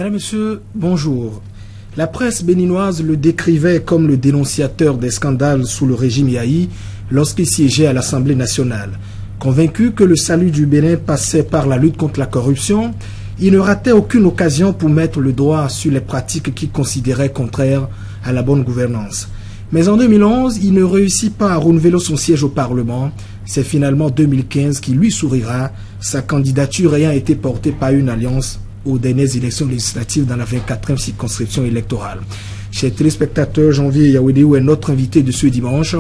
Mesdames et messieurs, bonjour. La presse béninoise le décrivait comme le dénonciateur des scandales sous le régime Yahi lorsqu'il siégeait à l'Assemblée nationale. Convaincu que le salut du Bénin passait par la lutte contre la corruption, il ne ratait aucune occasion pour mettre le doigt sur les pratiques qu'il considérait contraires à la bonne gouvernance. Mais en 2011, il ne réussit pas à renouveler son siège au Parlement. C'est finalement 2015 qui lui sourira, sa candidature ayant été portée par une alliance aux dernières élections législatives dans la 24e circonscription électorale. Chers téléspectateurs, Janvier Yawedéou est notre invité de ce dimanche.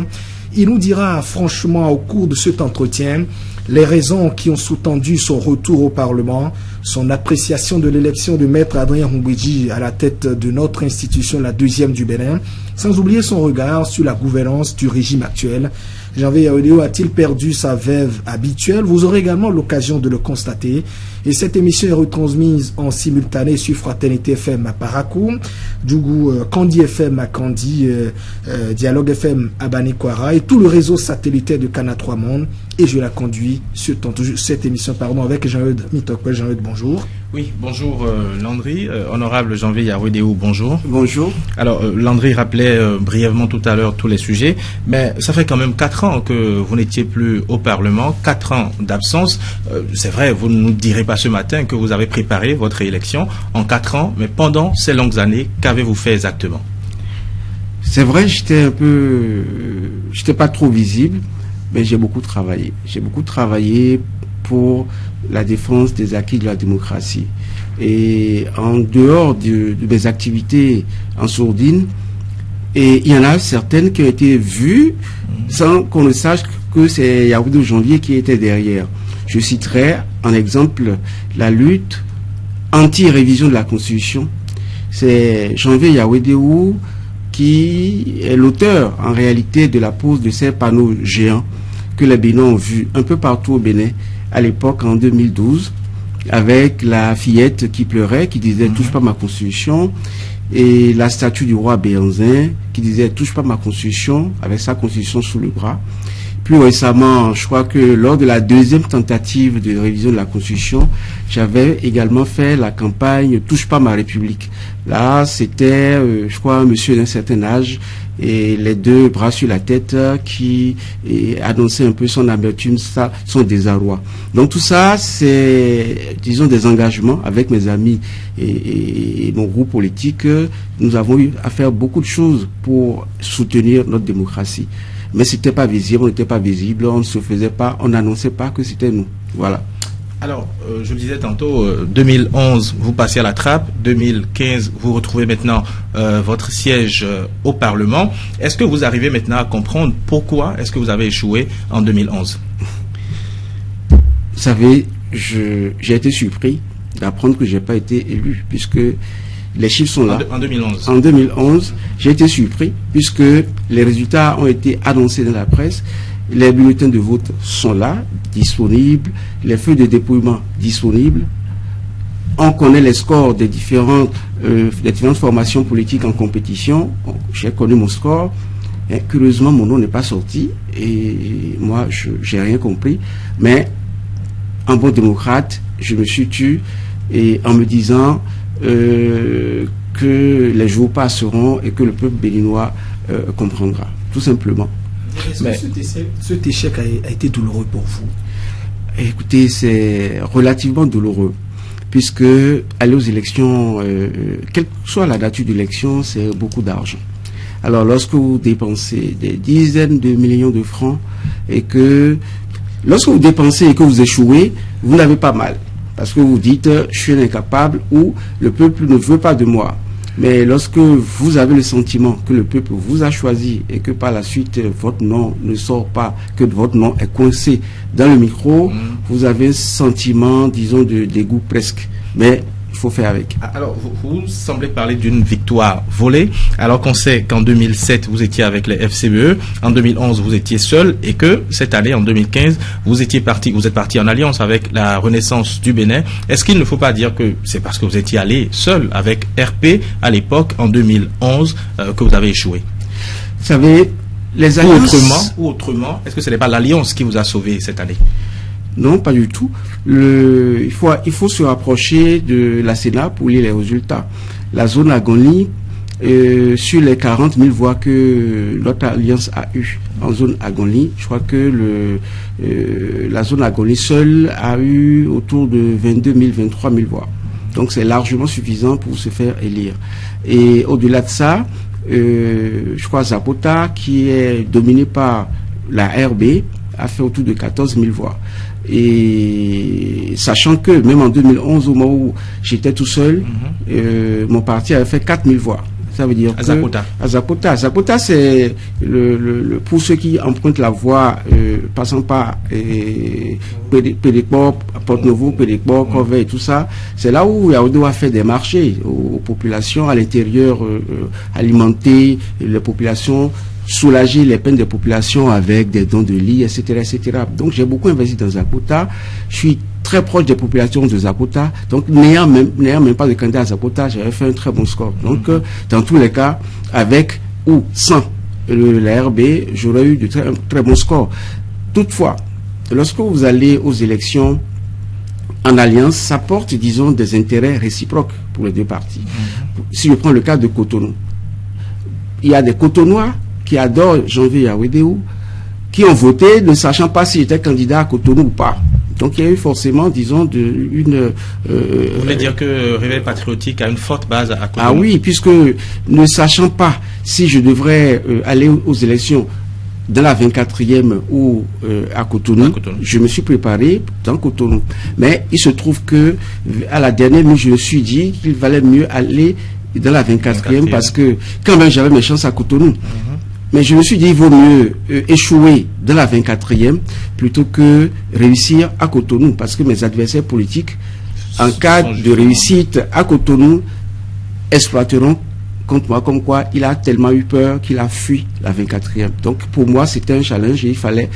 Il nous dira franchement au cours de cet entretien les raisons qui ont sous-tendu son retour au Parlement, son appréciation de l'élection de Maître Adrien Humbwedji à la tête de notre institution, la deuxième du Bénin, sans oublier son regard sur la gouvernance du régime actuel. Janvier Yawedéou a-t-il perdu sa verve habituelle? Vous aurez également l'occasion de le constater. Et cette émission est retransmise en simultané sur Fraternité FM à Parakou, Djougou Kandi FM à Kandi, Dialogue FM à Banikwara et tout le réseau satellitaire de Cana 3 Monde. Et je la conduis sur cette émission avec Jean-Eudes Mitokwe. Jean-Eudes, bonjour. Oui, bonjour Landry. Honorable Janvier Yawedéou, bonjour. Bonjour. Alors, Landry rappelait brièvement tout à l'heure tous les sujets, mais ça fait quand même 4 ans que vous n'étiez plus au Parlement, 4 ans d'absence. C'est vrai, vous ne nous direz pas ce matin que vous avez préparé votre élection en 4 ans, mais pendant ces longues années, qu'avez-vous fait exactement? C'est vrai, j'étais pas trop visible, mais j'ai beaucoup travaillé. J'ai beaucoup travaillé pour la défense des acquis de la démocratie. Et en dehors de mes activités en sourdine, et il y en a certaines qui ont été vues sans qu'on ne sache que c'est Yawedéou Janvier qui était derrière. Je citerai en exemple la lutte anti-révision de la Constitution. C'est Janvier Yawedéou qui est l'auteur en réalité de la pose de ces panneaux géants que les Bénins ont vus un peu partout au Bénin à l'époque en 2012 avec la fillette qui pleurait, qui disait touche pas ma Constitution, et la statue du roi Béanzin qui disait touche pas ma Constitution avec sa Constitution sous le bras. Plus récemment, je crois que lors de la deuxième tentative de révision de la Constitution, j'avais également fait la campagne touche pas ma République. Là, c'était, je crois, un monsieur d'un certain âge et les deux bras sur la tête qui annonçait un peu son amertume, son désarroi. Donc tout ça, c'est, disons, des engagements avec mes amis et mon groupe politique. Nous avons eu à faire beaucoup de choses pour soutenir notre démocratie. Mais c'était pas visible, on n'était pas visible, on ne se faisait pas, on n'annonçait pas que c'était nous. Voilà. Alors, je le disais tantôt, 2011, vous passez à la trappe, 2015, vous retrouvez maintenant votre siège au Parlement. Est-ce que vous arrivez maintenant à comprendre pourquoi est-ce que vous avez échoué en 2011? Vous savez, j'ai été surpris d'apprendre que je n'ai pas été élu, puisque les chiffres sont là. En 2011. En 2011, j'ai été surpris, puisque les résultats ont été annoncés dans la presse. Les bulletins de vote sont là, disponibles, les feuilles de dépouillement disponibles. On connaît les scores des différentes formations politiques en compétition. J'ai connu mon score. Et curieusement, mon nom n'est pas sorti. Et moi, je n'ai rien compris. Mais, en bon démocrate, je me suis tué et en me disant que les jours passeront et que le peuple béninois comprendra. Tout simplement. Est-ce que cet échec a été douloureux pour vous? Écoutez, c'est relativement douloureux, puisque aller aux élections, quelle que soit la nature d'élection, c'est beaucoup d'argent. Alors, lorsque vous dépensez des dizaines de millions de francs et que, lorsque vous dépensez et que vous échouez, vous n'avez pas mal, parce que vous dites, je suis incapable ou le peuple ne veut pas de moi. Mais lorsque vous avez le sentiment que le peuple vous a choisi et que par la suite votre nom ne sort pas, que votre nom est coincé dans le micro, vous avez un sentiment, disons, de dégoût presque. Mais il faut faire avec. Alors, vous semblez parler d'une victoire volée, alors qu'on sait qu'en 2007, vous étiez avec les FCBE, en 2011, vous étiez seul, et que cette année, en 2015, vous êtes parti en alliance avec la Renaissance du Bénin. Est-ce qu'il ne faut pas dire que c'est parce que vous étiez allé seul avec RP à l'époque, en 2011, que vous avez échoué? Vous savez, les alliances... Ou autrement, est-ce que ce n'est pas l'alliance qui vous a sauvé cette année? Non, pas du tout. Il faut se rapprocher de la Sénat pour lire les résultats. La zone Agony, sur les 40 000 voix que notre alliance a eues en zone Agony, je crois que la zone Agony seule a eu autour de 22 000, 23 000 voix. Donc c'est largement suffisant pour se faire élire. Et au-delà de ça, je crois Zapota, qui est dominé par la RB, a fait autour de 14 000 voix. Et sachant que même en 2011, au moment où j'étais tout seul, mon parti avait fait 4 000 voix. Ça veut dire à Zapota. Zapota, c'est pour ceux qui empruntent la voie passant par Pédécor, Porte-Nouveau, Pédécor, Corvée et tout ça. C'est là où Yaoundé a fait des marchés aux populations à l'intérieur, alimenter les populations, soulager les peines des populations avec des dons de lits, etc., etc. Donc j'ai beaucoup investi dans Zapota. Je suis très proche des populations de Zapota. Donc n'ayant même pas de candidat à Zapota, j'avais fait un très bon score. Donc dans tous les cas, avec ou sans la RB, j'aurais eu de très bons scores. Toutefois, lorsque vous allez aux élections en alliance, ça porte, disons, des intérêts réciproques pour les deux partis. Si je prends le cas de Cotonou, il y a des Cotonois qui adorent Janvier Yawédéou, qui ont voté ne sachant pas si j'étais candidat à Cotonou ou pas. Donc il y a eu forcément, disons, vous voulez dire que Réveil Patriotique a une forte base à Cotonou? Ah oui, puisque ne sachant pas si je devrais aller aux élections dans la 24e ou à Cotonou, je me suis préparé dans Cotonou. Mais il se trouve que à la dernière minute, je me suis dit qu'il valait mieux aller dans la 24e parce que quand même j'avais mes chances à Cotonou. Mais je me suis dit, il vaut mieux échouer dans la 24e plutôt que réussir à Cotonou, parce que mes adversaires politiques, en cas de réussite à Cotonou, exploiteront contre moi, comme quoi il a tellement eu peur qu'il a fui la 24e. Donc pour moi, c'était un challenge et il fallait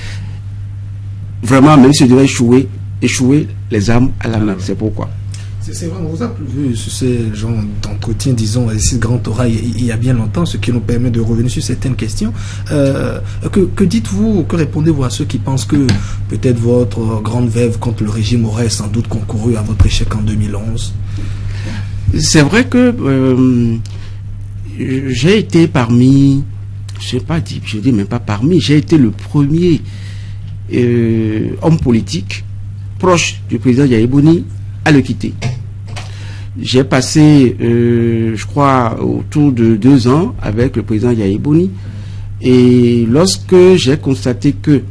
vraiment, même si je devais échouer les armes à la main. C'est pourquoi. C'est vrai, on vous a vu sur ces genres d'entretien, disons, ici Grand Oreille, il y a bien longtemps, ce qui nous permet de revenir sur certaines questions. Que dites-vous, que répondez-vous à ceux qui pensent que peut-être votre grande veuve contre le régime aurait sans doute concouru à votre échec en 2011? C'est vrai que j'ai été parmi, je dis même pas parmi, j'ai été le premier homme politique proche du président Yaya Boni à le quitter. J'ai passé, je crois, autour de 2 ans avec le président Yaya Boni. Et lorsque j'ai constaté que,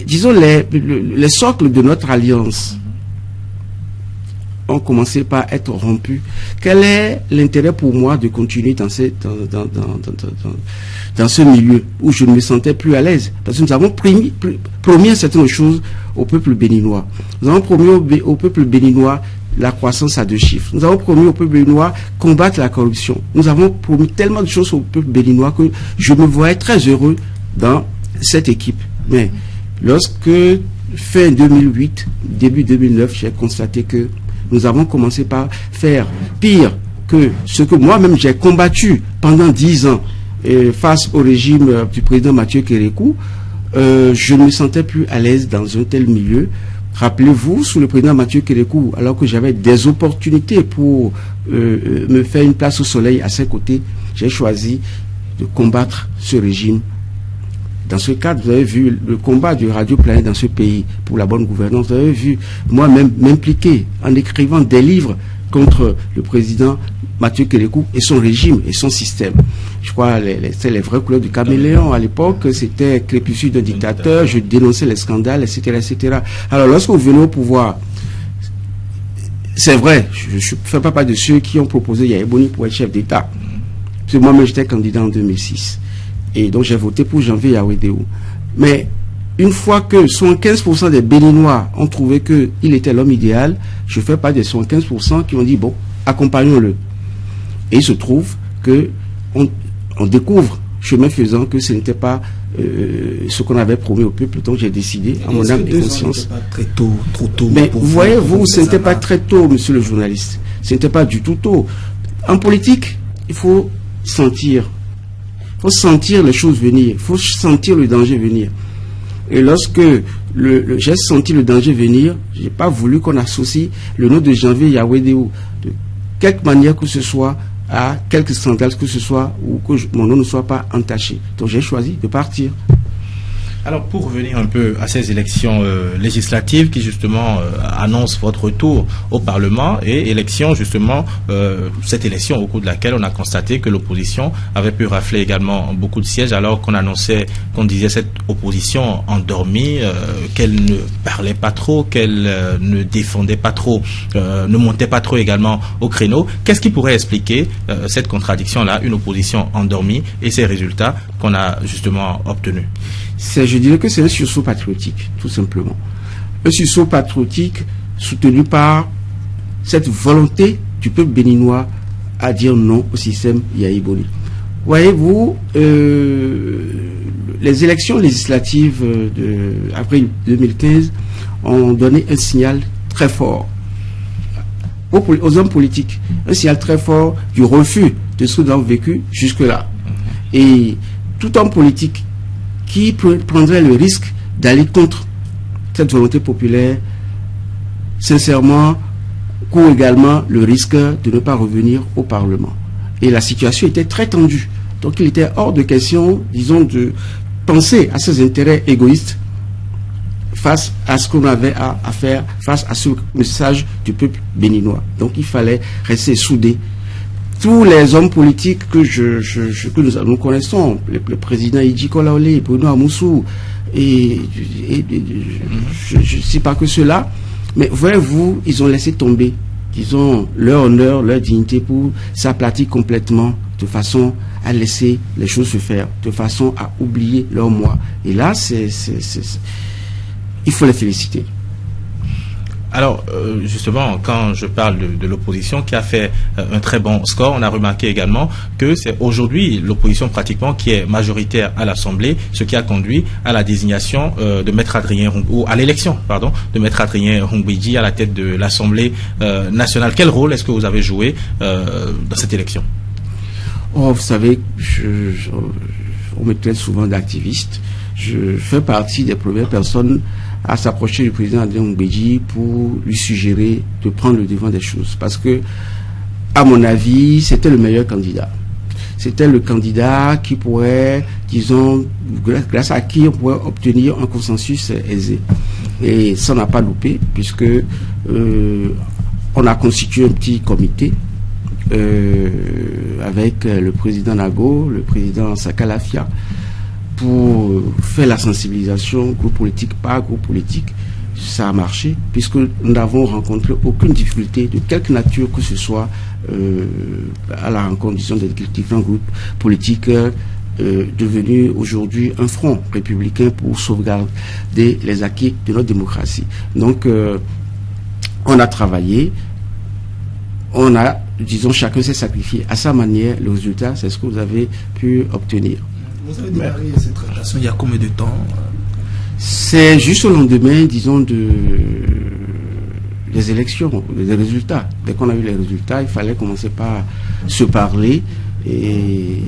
disons, les socles de notre alliance ont commencé par être rompus, quel est l'intérêt pour moi de continuer dans ce milieu où je ne me sentais plus à l'aise? Parce que nous avons promis certaines choses au peuple béninois. Nous avons promis au peuple béninois la croissance à 2 chiffres. Nous avons promis au peuple béninois combattre la corruption. Nous avons promis tellement de choses au peuple béninois que je me voyais très heureux dans cette équipe. Mais lorsque, fin 2008, début 2009, j'ai constaté que nous avons commencé par faire pire que ce que moi-même j'ai combattu pendant 10 ans face au régime du président Mathieu Kérékou. Je ne me sentais plus à l'aise dans un tel milieu. Rappelez-vous, sous le président Mathieu Kérékou, alors que j'avais des opportunités pour me faire une place au soleil à ses côtés, j'ai choisi de combattre ce régime. Dans ce cadre, vous avez vu le combat du Radio Planète dans ce pays pour la bonne gouvernance. Vous avez vu moi-même m'impliquer en écrivant des livres contre le président Mathieu Kérékou et son régime et son système. Je crois c'est les vraies couleurs du caméléon. À l'époque, c'était crépuscule d'un dictateur, je dénonçais les scandales, etc., etc. Alors, lorsque vous venez au pouvoir, c'est vrai, je ne fais pas partie de ceux qui ont proposé Yaya Boni pour être chef d'État. Parce que moi-même, j'étais candidat en 2006. Et donc, j'ai voté pour Janvier Yawédéou. Mais une fois que 75% des Béninois ont trouvé qu'il était l'homme idéal, je fais pas des 75% qui ont dit, bon, accompagnons-le. Et il se trouve que on découvre, chemin faisant, que ce n'était pas ce qu'on avait promis au peuple. Donc j'ai décidé, à mon âme et conscience. Pas très tôt, trop tôt. Mais voyez-vous, ce n'était pas très tôt, monsieur le journaliste. Ce n'était pas du tout tôt. En politique, il faut sentir. Il faut sentir les choses venir. Il faut sentir le danger venir. Et lorsque j'ai senti le danger venir, j'ai pas voulu qu'on associe le nom de Janvier Yawédéou de quelque manière que ce soit à quelque scandale que ce soit, ou que mon nom ne soit pas entaché. Donc j'ai choisi de partir. Alors, pour revenir un peu à ces élections législatives qui justement annoncent votre retour au Parlement, et élection justement, cette élection au cours de laquelle on a constaté que l'opposition avait pu rafler également beaucoup de sièges, alors qu'on disait cette opposition endormie, qu'elle ne parlait pas trop, qu'elle ne défendait pas trop, ne montait pas trop également au créneau. Qu'est-ce qui pourrait expliquer cette contradiction-là, une opposition endormie et ces résultats qu'on a justement obtenus? Je dirais que c'est un sursaut patriotique, tout simplement. Un sursaut patriotique soutenu par cette volonté du peuple béninois à dire non au système Yahi Boni. Voyez-vous, les élections législatives d'avril 2015 ont donné un signal très fort aux hommes politiques, un signal très fort du refus de ce que nous avons vécu jusque-là. Et tout homme politique qui prendrait le risque d'aller contre cette volonté populaire, sincèrement, court également le risque de ne pas revenir au Parlement. Et la situation était très tendue. Donc il était hors de question, disons, de penser à ses intérêts égoïstes face à ce qu'on avait à faire, face à ce message du peuple béninois. Donc il fallait rester soudés. Tous les hommes politiques que nous connaissons, le président Idji Kolaolé, Bruno Amoussou, et je ne sais pas que cela, mais voyez-vous, ils ont laissé tomber, ils ont leur honneur, leur dignité pour s'aplatir complètement, de façon à laisser les choses se faire, de façon à oublier leur moi. Et là, il faut les féliciter. Alors, justement, quand je parle de l'opposition qui a fait un très bon score, on a remarqué également que c'est aujourd'hui l'opposition pratiquement qui est majoritaire à l'Assemblée, ce qui a conduit à la désignation de Maître Adrien ou à l'élection, pardon, de Maître Adrien Hongbeji à la tête de l'Assemblée nationale. Quel rôle est-ce que vous avez joué dans cette élection? Oh, vous savez, on me traite souvent d'activiste. Je fais partie des premières personnes à s'approcher du président Adrien Hongbeji pour lui suggérer de prendre le devant des choses. Parce que, à mon avis, c'était le meilleur candidat. C'était le candidat qui pourrait, disons, grâce à qui on pourrait obtenir un consensus aisé. Et ça n'a pas loupé, puisque on a constitué un petit comité avec le président Nago, le président Sakalafia, pour faire la sensibilisation groupe politique par groupe politique. Ça a marché puisque nous n'avons rencontré aucune difficulté de quelque nature que ce soit à la rencontre, disons, des différents groupes politiques devenus aujourd'hui un front républicain pour sauvegarder les acquis de notre démocratie. Donc on a travaillé, on a, disons, chacun s'est sacrifié à sa manière. Le résultat, c'est ce que vous avez pu obtenir. Vous avez démarré cette relation il y a combien de temps? C'est juste au lendemain, disons, des élections, des résultats. Dès qu'on a eu les résultats, il fallait commencer par se parler et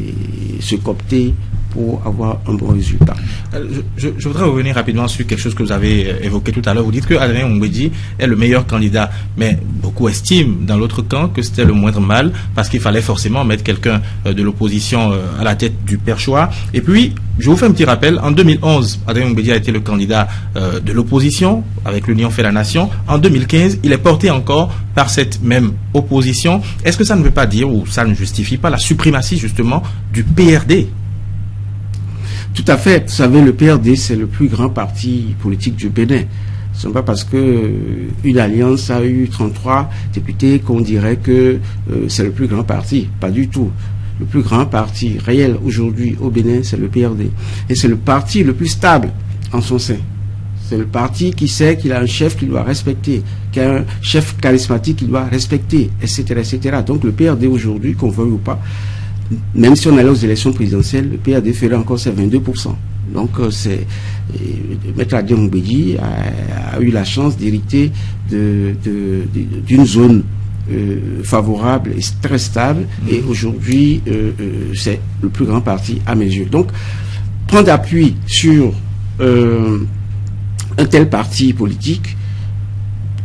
se coopter pour avoir un bon résultat. Je voudrais revenir rapidement sur quelque chose que vous avez évoqué tout à l'heure. Vous dites que Adrien Hongbeji est le meilleur candidat, mais beaucoup estiment dans l'autre camp que c'était le moindre mal parce qu'il fallait forcément mettre quelqu'un de l'opposition à la tête du perchoir. Et puis, je vous fais un petit rappel, en 2011, Adrien Hongbeji a été le candidat de l'opposition avec l'Union fait la nation. En 2015, il est porté encore par cette même opposition. Est-ce que ça ne veut pas dire, ou ça ne justifie pas la suprématie justement du PRD? Tout à fait. Vous savez, le PRD, c'est le plus grand parti politique du Bénin. Ce n'est pas parce que une alliance a eu 33 députés qu'on dirait que c'est le plus grand parti. Pas du tout. Le plus grand parti réel aujourd'hui au Bénin, c'est le PRD. Et c'est le parti le plus stable en son sein. C'est le parti qui sait qu'il a un chef qu'il doit respecter, qu'il a un chef charismatique qu'il doit respecter, etc., etc. Donc le PRD aujourd'hui, qu'on veuille ou pas, même si on allait aux élections présidentielles, le PRD ferait encore ses 22%. Donc, Maître Adrien Hongbeji a eu la chance d'hériter d'une zone favorable et très stable. Et aujourd'hui, c'est le plus grand parti à mes yeux. Donc, prendre appui sur un tel parti politique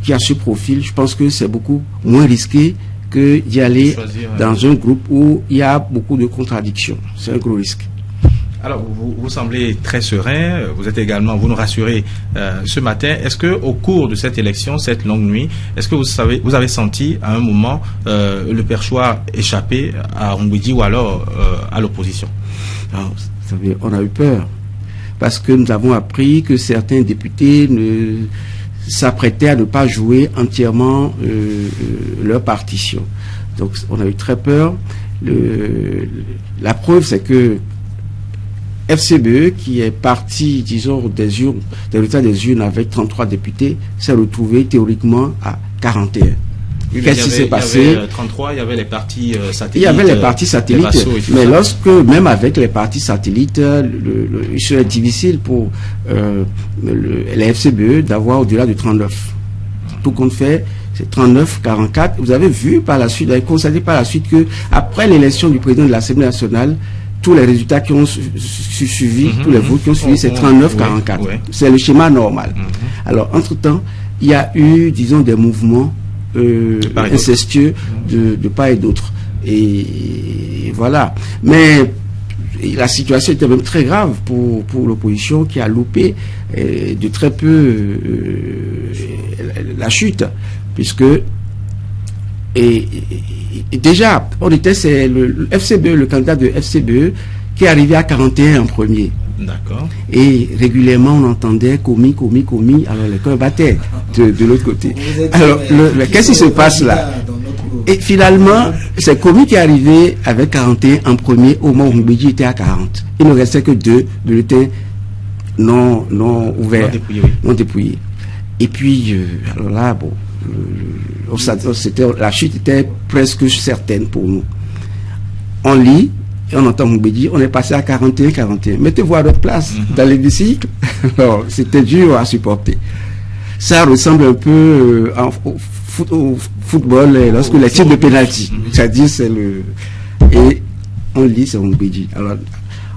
qui a ce profil, je pense que c'est beaucoup moins risqué que d'y aller dans un groupe où il y a beaucoup de contradictions. C'est un gros risque. Alors, vous semblez très serein, vous nous rassurez ce matin. Est-ce que au cours de cette élection, cette longue nuit, est-ce que vous avez senti à un moment le perchoir échapper à Ongwidji ou alors à l'opposition? Alors, vous savez, on a eu peur parce que nous avons appris que certains députés s'apprêtaient à ne pas jouer entièrement leur partition. Donc, on a eu très peur. La preuve, c'est que FCBE, qui est parti, disons, des résultats des urnes avec 33 députés, s'est retrouvé théoriquement à 41. Qu'est-ce qui s'est passé? Il y avait 33, il y avait les partis satellites. Il y avait les partis satellites, mais même avec les partis satellites, il serait difficile pour les FCBE d'avoir au-delà de 39. Tout compte fait, c'est 39, 44. Vous avez vu par la suite, vous avez constaté par la suite que après l'élection du président de l'Assemblée nationale, tous les résultats qui ont suivi, tous les votes qui ont suivi, c'est 39-44. C'est le schéma normal. Alors, entre-temps, il y a eu, disons, des mouvements incestueux de part et d'autre. Et voilà. Mais la situation était même très grave pour l'opposition qui a loupé de très peu la chute, puisque et déjà, c'est le FCBE, le candidat de FCBE, qui est arrivé à 41 en premier. D'accord. Et régulièrement, on entendait commis, alors les cœurs battaient de l'autre côté. Alors, qu'est-ce qui se passe là? Et finalement, c'est commis qui est arrivé avec 41 en premier, au moment où Mbidji était à 40. Il ne restait que 2 bulletins non ouverts, non dépouillés. Et puis, alors là, bon, la chute était presque certaine pour nous. On lit, et on entend Mbidji, on est passé à 41. Mettez-vous à votre place dans l'hémicycle. Alors, c'était dur à supporter. Ça ressemble un peu au football lorsque les tirs de pénalty. C'est-à-dire, et on lit, c'est Mbidji. Alors,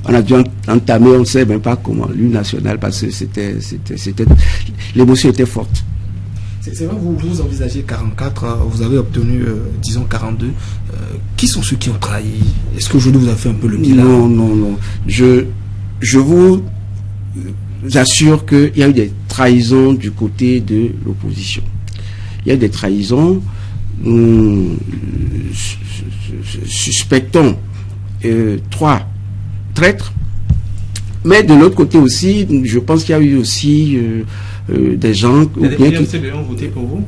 on a dû entamer, on ne sait même pas comment, l'une nationale, parce que l'émotion était forte. C'est vrai, vous envisagez 44, vous avez obtenu, disons, 42. Qui sont ceux qui ont trahi? Est-ce qu'aujourd'hui vous avez fait un peu le bilan? Non. Je vous assure qu'il y a eu des trahisons du côté de l'opposition. Il y a eu des trahisons. Nous suspectons 3 traîtres. Mais de l'autre côté aussi, je pense qu'il y a eu aussi des gens... Les FCBE ont voté pour vous?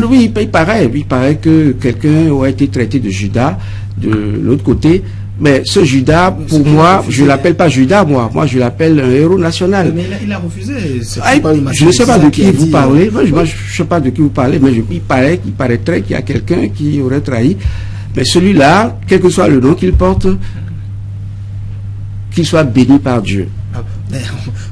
Oui, il paraît que quelqu'un aurait été traité de Judas de l'autre côté. Mais ce Judas, pour moi, je ne l'appelle pas Judas, moi je l'appelle un héros national. Mais il a refusé. Je ne sais pas de qui vous parlez. Moi, je ne sais pas de qui vous parlez, mais il paraîtrait qu'il y a quelqu'un qui aurait trahi. Mais celui-là, quel que soit le nom qu'il porte, qu'il soit béni par Dieu.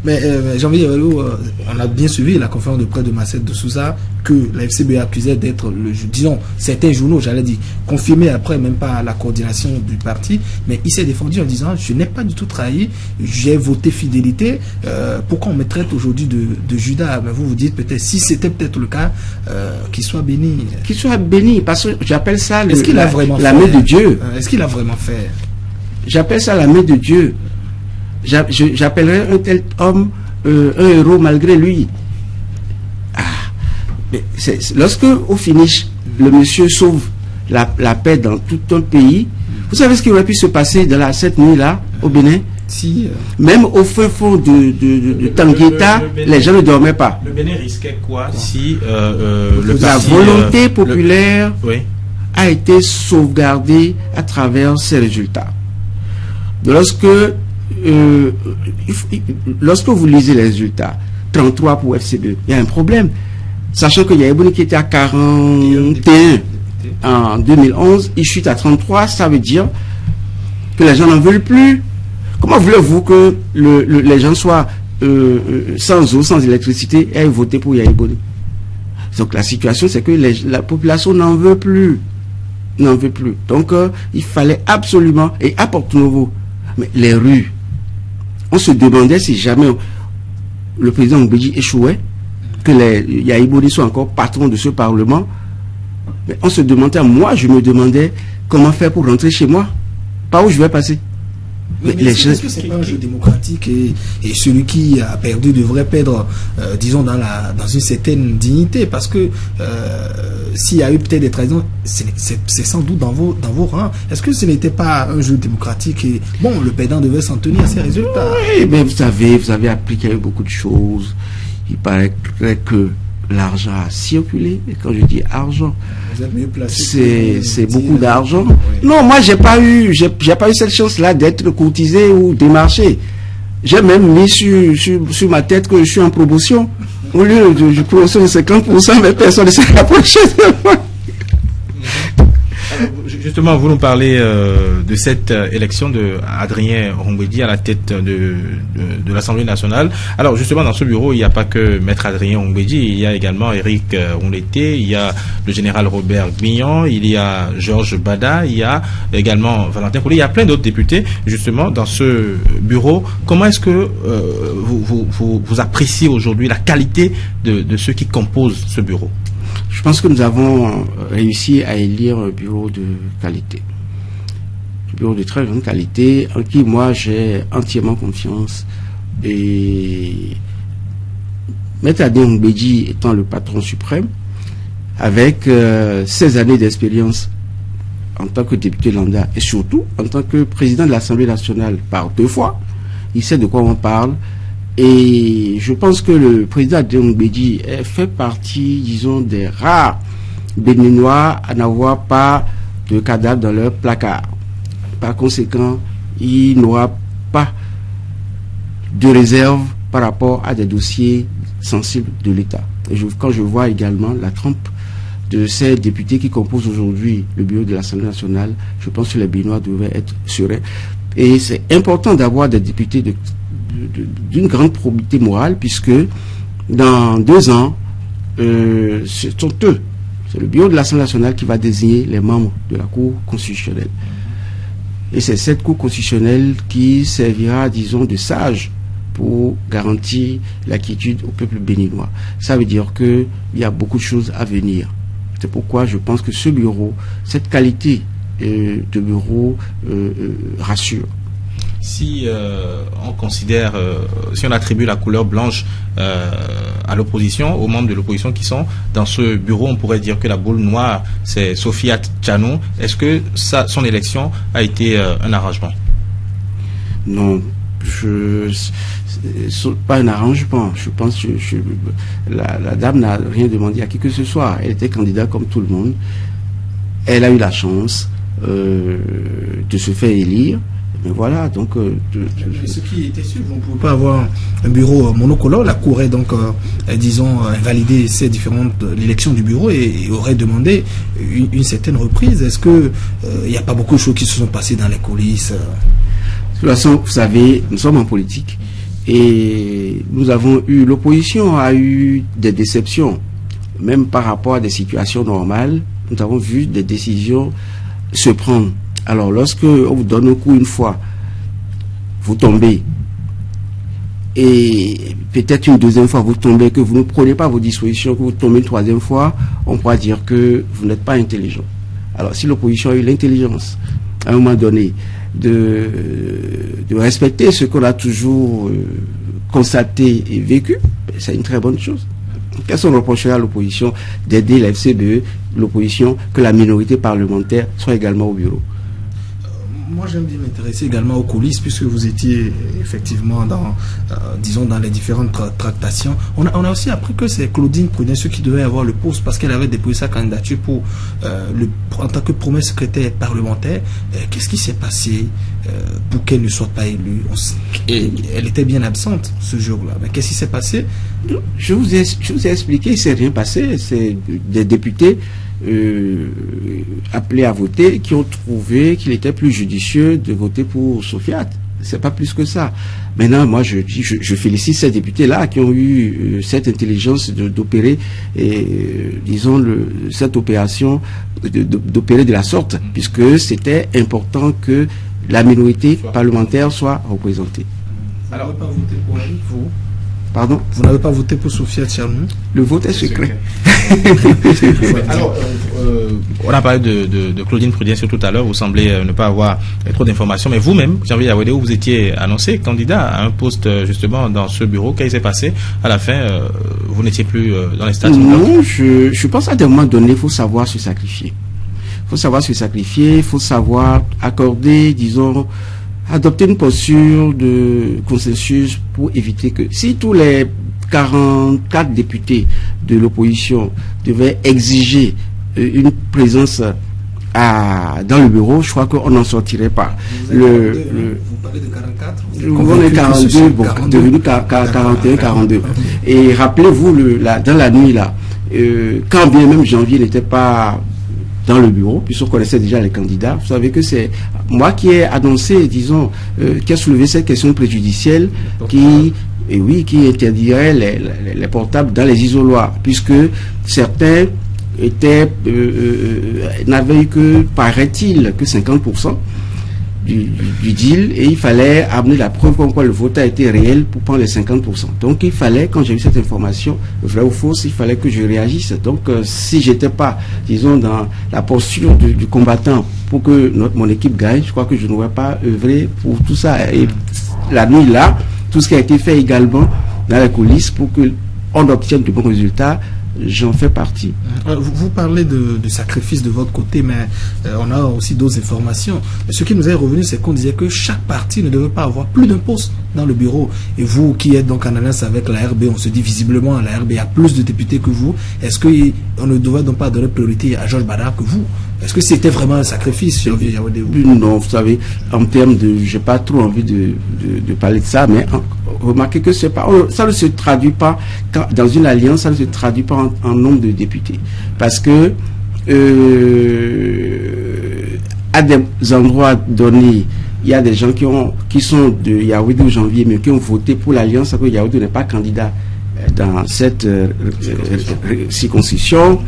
Mais Jean-Pierre, on a bien suivi la conférence de presse de Masset de Souza que la FCBE accusait d'être, disons, certains journaux, j'allais dire, confirmés après, même pas la coordination du parti, mais il s'est défendu en disant, je n'ai pas du tout trahi, j'ai voté fidélité, pourquoi on me traite aujourd'hui de Judas? Mais vous dites peut-être, si c'était peut-être le cas, qu'il soit béni. Qu'il soit béni, parce que j'appelle ça la main de Dieu. Est-ce qu'il a vraiment fait? J'appelle ça la main de Dieu. J'appellerais un tel homme un héros malgré lui. Mais lorsque au finish le monsieur sauve la paix dans tout un pays, vous savez ce qui aurait pu se passer cette nuit-là au Bénin? Si, même au fin fond de Tangueta, les gens ne dormaient pas. Le Bénin risquait quoi si la volonté populaire a été sauvegardée à travers ces résultats. Lorsque vous lisez les résultats, 33 pour FCBE, il y a un problème. Sachant qu'il y a Ebony qui était à 41 en 2011, il chute à 33, ça veut dire que les gens n'en veulent plus. Comment voulez-vous que les gens soient sans eau, sans électricité et aient voté pour Yaïboni? Donc la situation, c'est que la population n'en veut plus. Donc il fallait absolument, et à Porto Novo, mais les rues, on se demandait si jamais le président Mbéji échouait, que les Yaïbodi soient encore patrons de ce Parlement, mais on se demandait, moi je me demandais comment faire pour rentrer chez moi, par où je vais passer. Mais est-ce que c'est pas un jeu démocratique et celui qui a perdu devrait perdre, disons, dans une certaine dignité, parce que s'il y a eu peut-être des trahisons, c'est sans doute dans vos rangs. Est-ce que ce n'était pas un jeu démocratique et bon, le perdant devait s'en tenir à ses résultats? Oui, mais vous avez appliqué beaucoup de choses. Il paraît que l'argent a circulé, et quand je dis argent, c'est beaucoup d'argent. Oui. Non, moi j'ai pas eu cette chance-là d'être courtisé ou démarché. J'ai même mis sur ma tête que je suis en promotion. Au lieu de promotion de 50%, mais personne ne s'est rapproché de moi. Justement, vous nous parlez de cette élection de Adrien Ongwedi à la tête de l'Assemblée nationale. Alors justement, dans ce bureau, il n'y a pas que Maître Adrien Ongwedi, il y a également Eric Onleté, il y a le général Robert Guignon, il y a Georges Bada, il y a également Valentin Koulé, il y a plein d'autres députés justement dans ce bureau. Comment est-ce que vous appréciez aujourd'hui la qualité de ceux qui composent ce bureau? Je pense que nous avons réussi à élire un bureau de qualité. Un bureau de très grande qualité, en qui moi j'ai entièrement confiance. Et Maître Adrien Ongwedi étant le patron suprême, avec 16 années d'expérience en tant que député lambda et surtout en tant que président de l'Assemblée nationale par 2 fois, il sait de quoi on parle. Et je pense que le président Adrien Ongwedi fait partie, disons, des rares Béninois à n'avoir pas de cadavre dans leur placard. Par conséquent, il n'aura pas de réserve par rapport à des dossiers sensibles de l'État. Et quand je vois également la trempe de ces députés qui composent aujourd'hui le bureau de l'Assemblée nationale, je pense que les Béninois devraient être sereins. Et c'est important d'avoir des députés d'une grande probité morale, puisque dans 2 ans, ce sont eux, c'est le bureau de l'Assemblée nationale qui va désigner les membres de la Cour constitutionnelle. Et c'est cette Cour constitutionnelle qui servira, disons, de sage pour garantir la quiétude au peuple béninois. Ça veut dire qu'il y a beaucoup de choses à venir. C'est pourquoi je pense que ce bureau, cette qualité de bureau rassure. Si on considère, si on attribue la couleur blanche à l'opposition, aux membres de l'opposition qui sont dans ce bureau, on pourrait dire que la boule noire, c'est Sophia Tchanou. Est-ce que son élection a été un arrangement? Non, pas un arrangement. Je pense que la dame n'a rien demandé à qui que ce soit. Elle était candidate comme tout le monde. Elle a eu la chance de se faire élire. Mais voilà, donc... ce qui était sûr, on ne pouvait pas avoir un bureau monocolore. La Cour est donc, disons, invalidé l'élection du bureau et aurait demandé une certaine reprise. Est-ce qu'il n'y a pas beaucoup de choses qui se sont passées dans les coulisses? De toute façon, vous savez, nous sommes en politique et l'opposition a eu des déceptions. Même par rapport à des situations normales, nous avons vu des décisions se prendre. Alors, lorsque on vous donne un coup une fois, vous tombez. Et peut-être une 2e fois, vous tombez, que vous ne prenez pas vos dispositions, que vous tombez une 3e fois, on pourra dire que vous n'êtes pas intelligent. Alors, si l'opposition a eu l'intelligence, à un moment donné, de respecter ce qu'on a toujours constaté et vécu, c'est une très bonne chose. Personne ne reprochera à l'opposition d'aider la FCBE, l'opposition, que la minorité parlementaire soit également au bureau. Moi, j'aime bien m'intéresser également aux coulisses, puisque vous étiez effectivement disons, dans les différentes tractations. On a aussi appris que c'est Claudine Prudentieux qui devait avoir le poste parce qu'elle avait déposé sa candidature en tant que premier secrétaire parlementaire. Qu'est-ce qui s'est passé pour qu'elle ne soit pas élue? Elle était bien absente ce jour-là. Mais qu'est-ce qui s'est passé? Je vous ai expliqué, il ne s'est rien passé. C'est des députés appelés à voter qui ont trouvé qu'il était plus judicieux de voter pour Sofiat. C'est pas plus que ça. Maintenant, moi, je félicite ces députés-là qui ont eu cette intelligence d'opérer, disons, cette opération, d'opérer de la sorte, puisque c'était important que la minorité parlementaire soit représentée. Alors, pas voter pour elle, vous? Pardon? Vous n'avez pas voté pour Sophia Tchernou? Le vote est secret. Alors, on a parlé de Claudine Prudentiel tout à l'heure. Vous semblez ne pas avoir trop d'informations, mais vous-même, Janvier Yawedeou, vous étiez annoncé candidat à un poste justement dans ce bureau. Qu'est-ce qui s'est passé? À la fin, vous n'étiez plus dans les statuts? Non, je pense à des moments donnés, il faut savoir se sacrifier. Il faut savoir se sacrifier, il faut savoir accorder, disons, adopter une posture de consensus pour éviter que si tous les 44 députés de l'opposition devaient exiger une présence dans le bureau, je crois qu'on n'en sortirait pas. Vous parlez de 44? On est 42, bon, devenu 41, 42. Et rappelez-vous, dans la nuit, là, quand bien même Janvier n'était pas dans le bureau, puisqu'on connaissait déjà les candidats, vous savez que c'est moi qui ai annoncé, disons, qui a soulevé cette question préjudicielle qui interdirait les portables dans les isoloirs, puisque certains n'avaient eu que, paraît-il, que 50% du deal, et il fallait amener la preuve comme quoi le vote a été réel pour prendre les 50%. Donc il fallait, quand j'ai eu cette information, vrai ou fausse, il fallait que je réagisse. Donc si j'étais pas, disons, dans la posture du combattant pour que mon équipe gagne, je crois que je n'aurais pas œuvré pour tout ça. Et la nuit là, tout ce qui a été fait également dans les coulisses pour que on obtienne de bons résultats, j'en fais partie. Vous parlez de sacrifice de votre côté, mais on a aussi d'autres informations. Ce qui nous est revenu, c'est qu'on disait que chaque parti ne devait pas avoir plus d'un poste dans le bureau. Et vous, qui êtes donc en alliance avec la RB, on se dit visiblement la RB a plus de députés que vous. Est-ce qu'on ne devait donc pas donner priorité à Georges Badar que vous? Est-ce que c'était vraiment un sacrifice? Non, vous savez, en termes de... J'ai pas trop envie de parler de ça, mais remarquez que c'est pas, ça ne se traduit pas, dans une alliance, ça ne se traduit pas en nombre de députés. Parce que à des endroits donnés, il y a des gens qui sont de Yaoundé Janvier, mais qui ont voté pour l'alliance, parce que Yaoundé n'est pas candidat dans cette circonscription.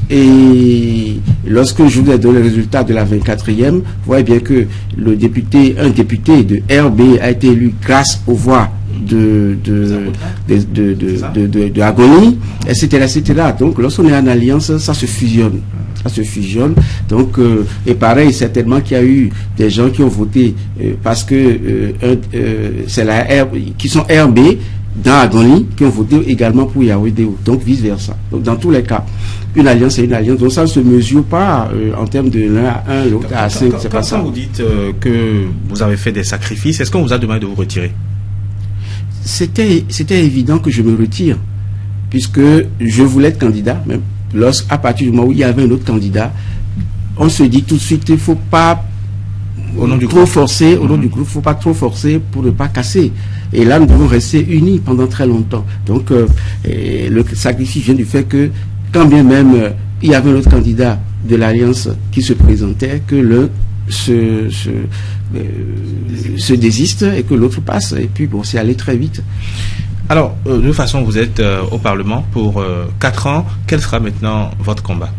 Et lorsque je vous ai donné le résultat de la 24e, vous voyez bien que un député de RB a été élu grâce aux voix de Agoni, etc. Donc lorsqu'on est en alliance, ça se fusionne. Donc, et pareil, certainement qu'il y a eu des gens qui ont voté parce que c'est qui sont RB dans Agoni, qui ont voté également pour Yaoundé, donc vice-versa. Donc dans tous les cas, une alliance c'est une alliance, donc ça ne se mesure pas en termes de l'un à 1, l'autre à 5, c'est pas ça. Quand vous dites que vous avez fait des sacrifices, est-ce qu'on vous a demandé de vous retirer? C'était évident que je me retire, puisque je voulais être candidat, même à partir du moment où il y avait un autre candidat, on se dit tout de suite, il ne faut pas trop forcer, au nom du groupe, il ne faut pas trop forcer pour ne pas casser. Et là, nous devons rester unis pendant très longtemps. Donc, le sacrifice vient du fait que, quand bien même il y avait un autre candidat de l'Alliance qui se présentait, que l'un se désiste et que l'autre passe. Et puis, bon, c'est allé très vite. Alors, de toute façon, vous êtes au Parlement pour 4 ans. Quel sera maintenant votre combat?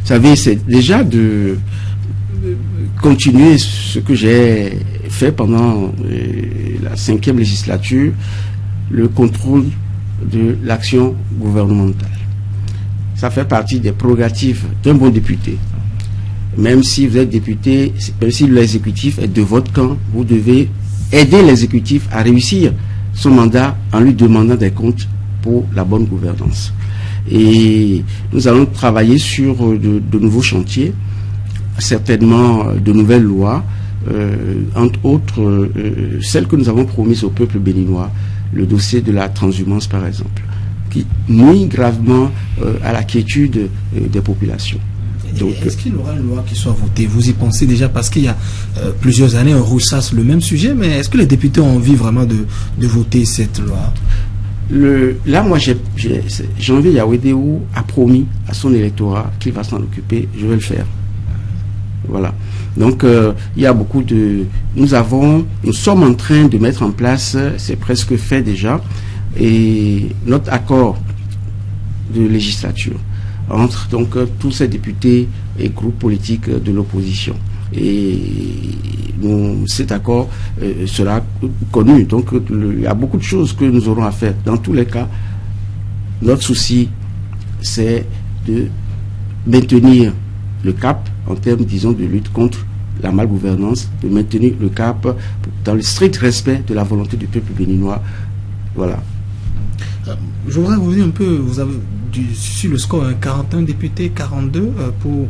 Vous savez, c'est déjà de continuer ce que j'ai fait pendant la 5e législature, le contrôle de l'action gouvernementale. Ça fait partie des prérogatives d'un bon député. Même si vous êtes député, même si l'exécutif est de votre camp, vous devez aider l'exécutif à réussir son mandat en lui demandant des comptes pour la bonne gouvernance. Et nous allons travailler sur de nouveaux chantiers, certainement de nouvelles lois, entre autres celles que nous avons promises au peuple béninois, le dossier de la transhumance par exemple, qui nuit gravement à la quiétude des populations. Donc, est-ce qu'il y aura une loi qui soit votée? Vous y pensez déjà, parce qu'il y a plusieurs années on rousasse le même sujet, mais est-ce que les députés ont envie vraiment de voter cette loi? Là, moi, Janvier Yawedeou a promis à son électorat qu'il va s'en occuper, je vais le faire. Voilà. Donc, il y a beaucoup de... Nous sommes en train de mettre en place, c'est presque fait déjà, et notre accord de législature entre donc tous ces députés et groupes politiques de l'opposition. Et cet accord sera connu. Donc il y a beaucoup de choses que nous aurons à faire. Dans tous les cas, notre souci, c'est de maintenir le cap en termes, disons, de lutte contre la malgouvernance, de maintenir le cap dans le strict respect de la volonté du peuple béninois. Voilà. Je voudrais revenir un peu, vous avez sur le score, 41 députés, 42 pour,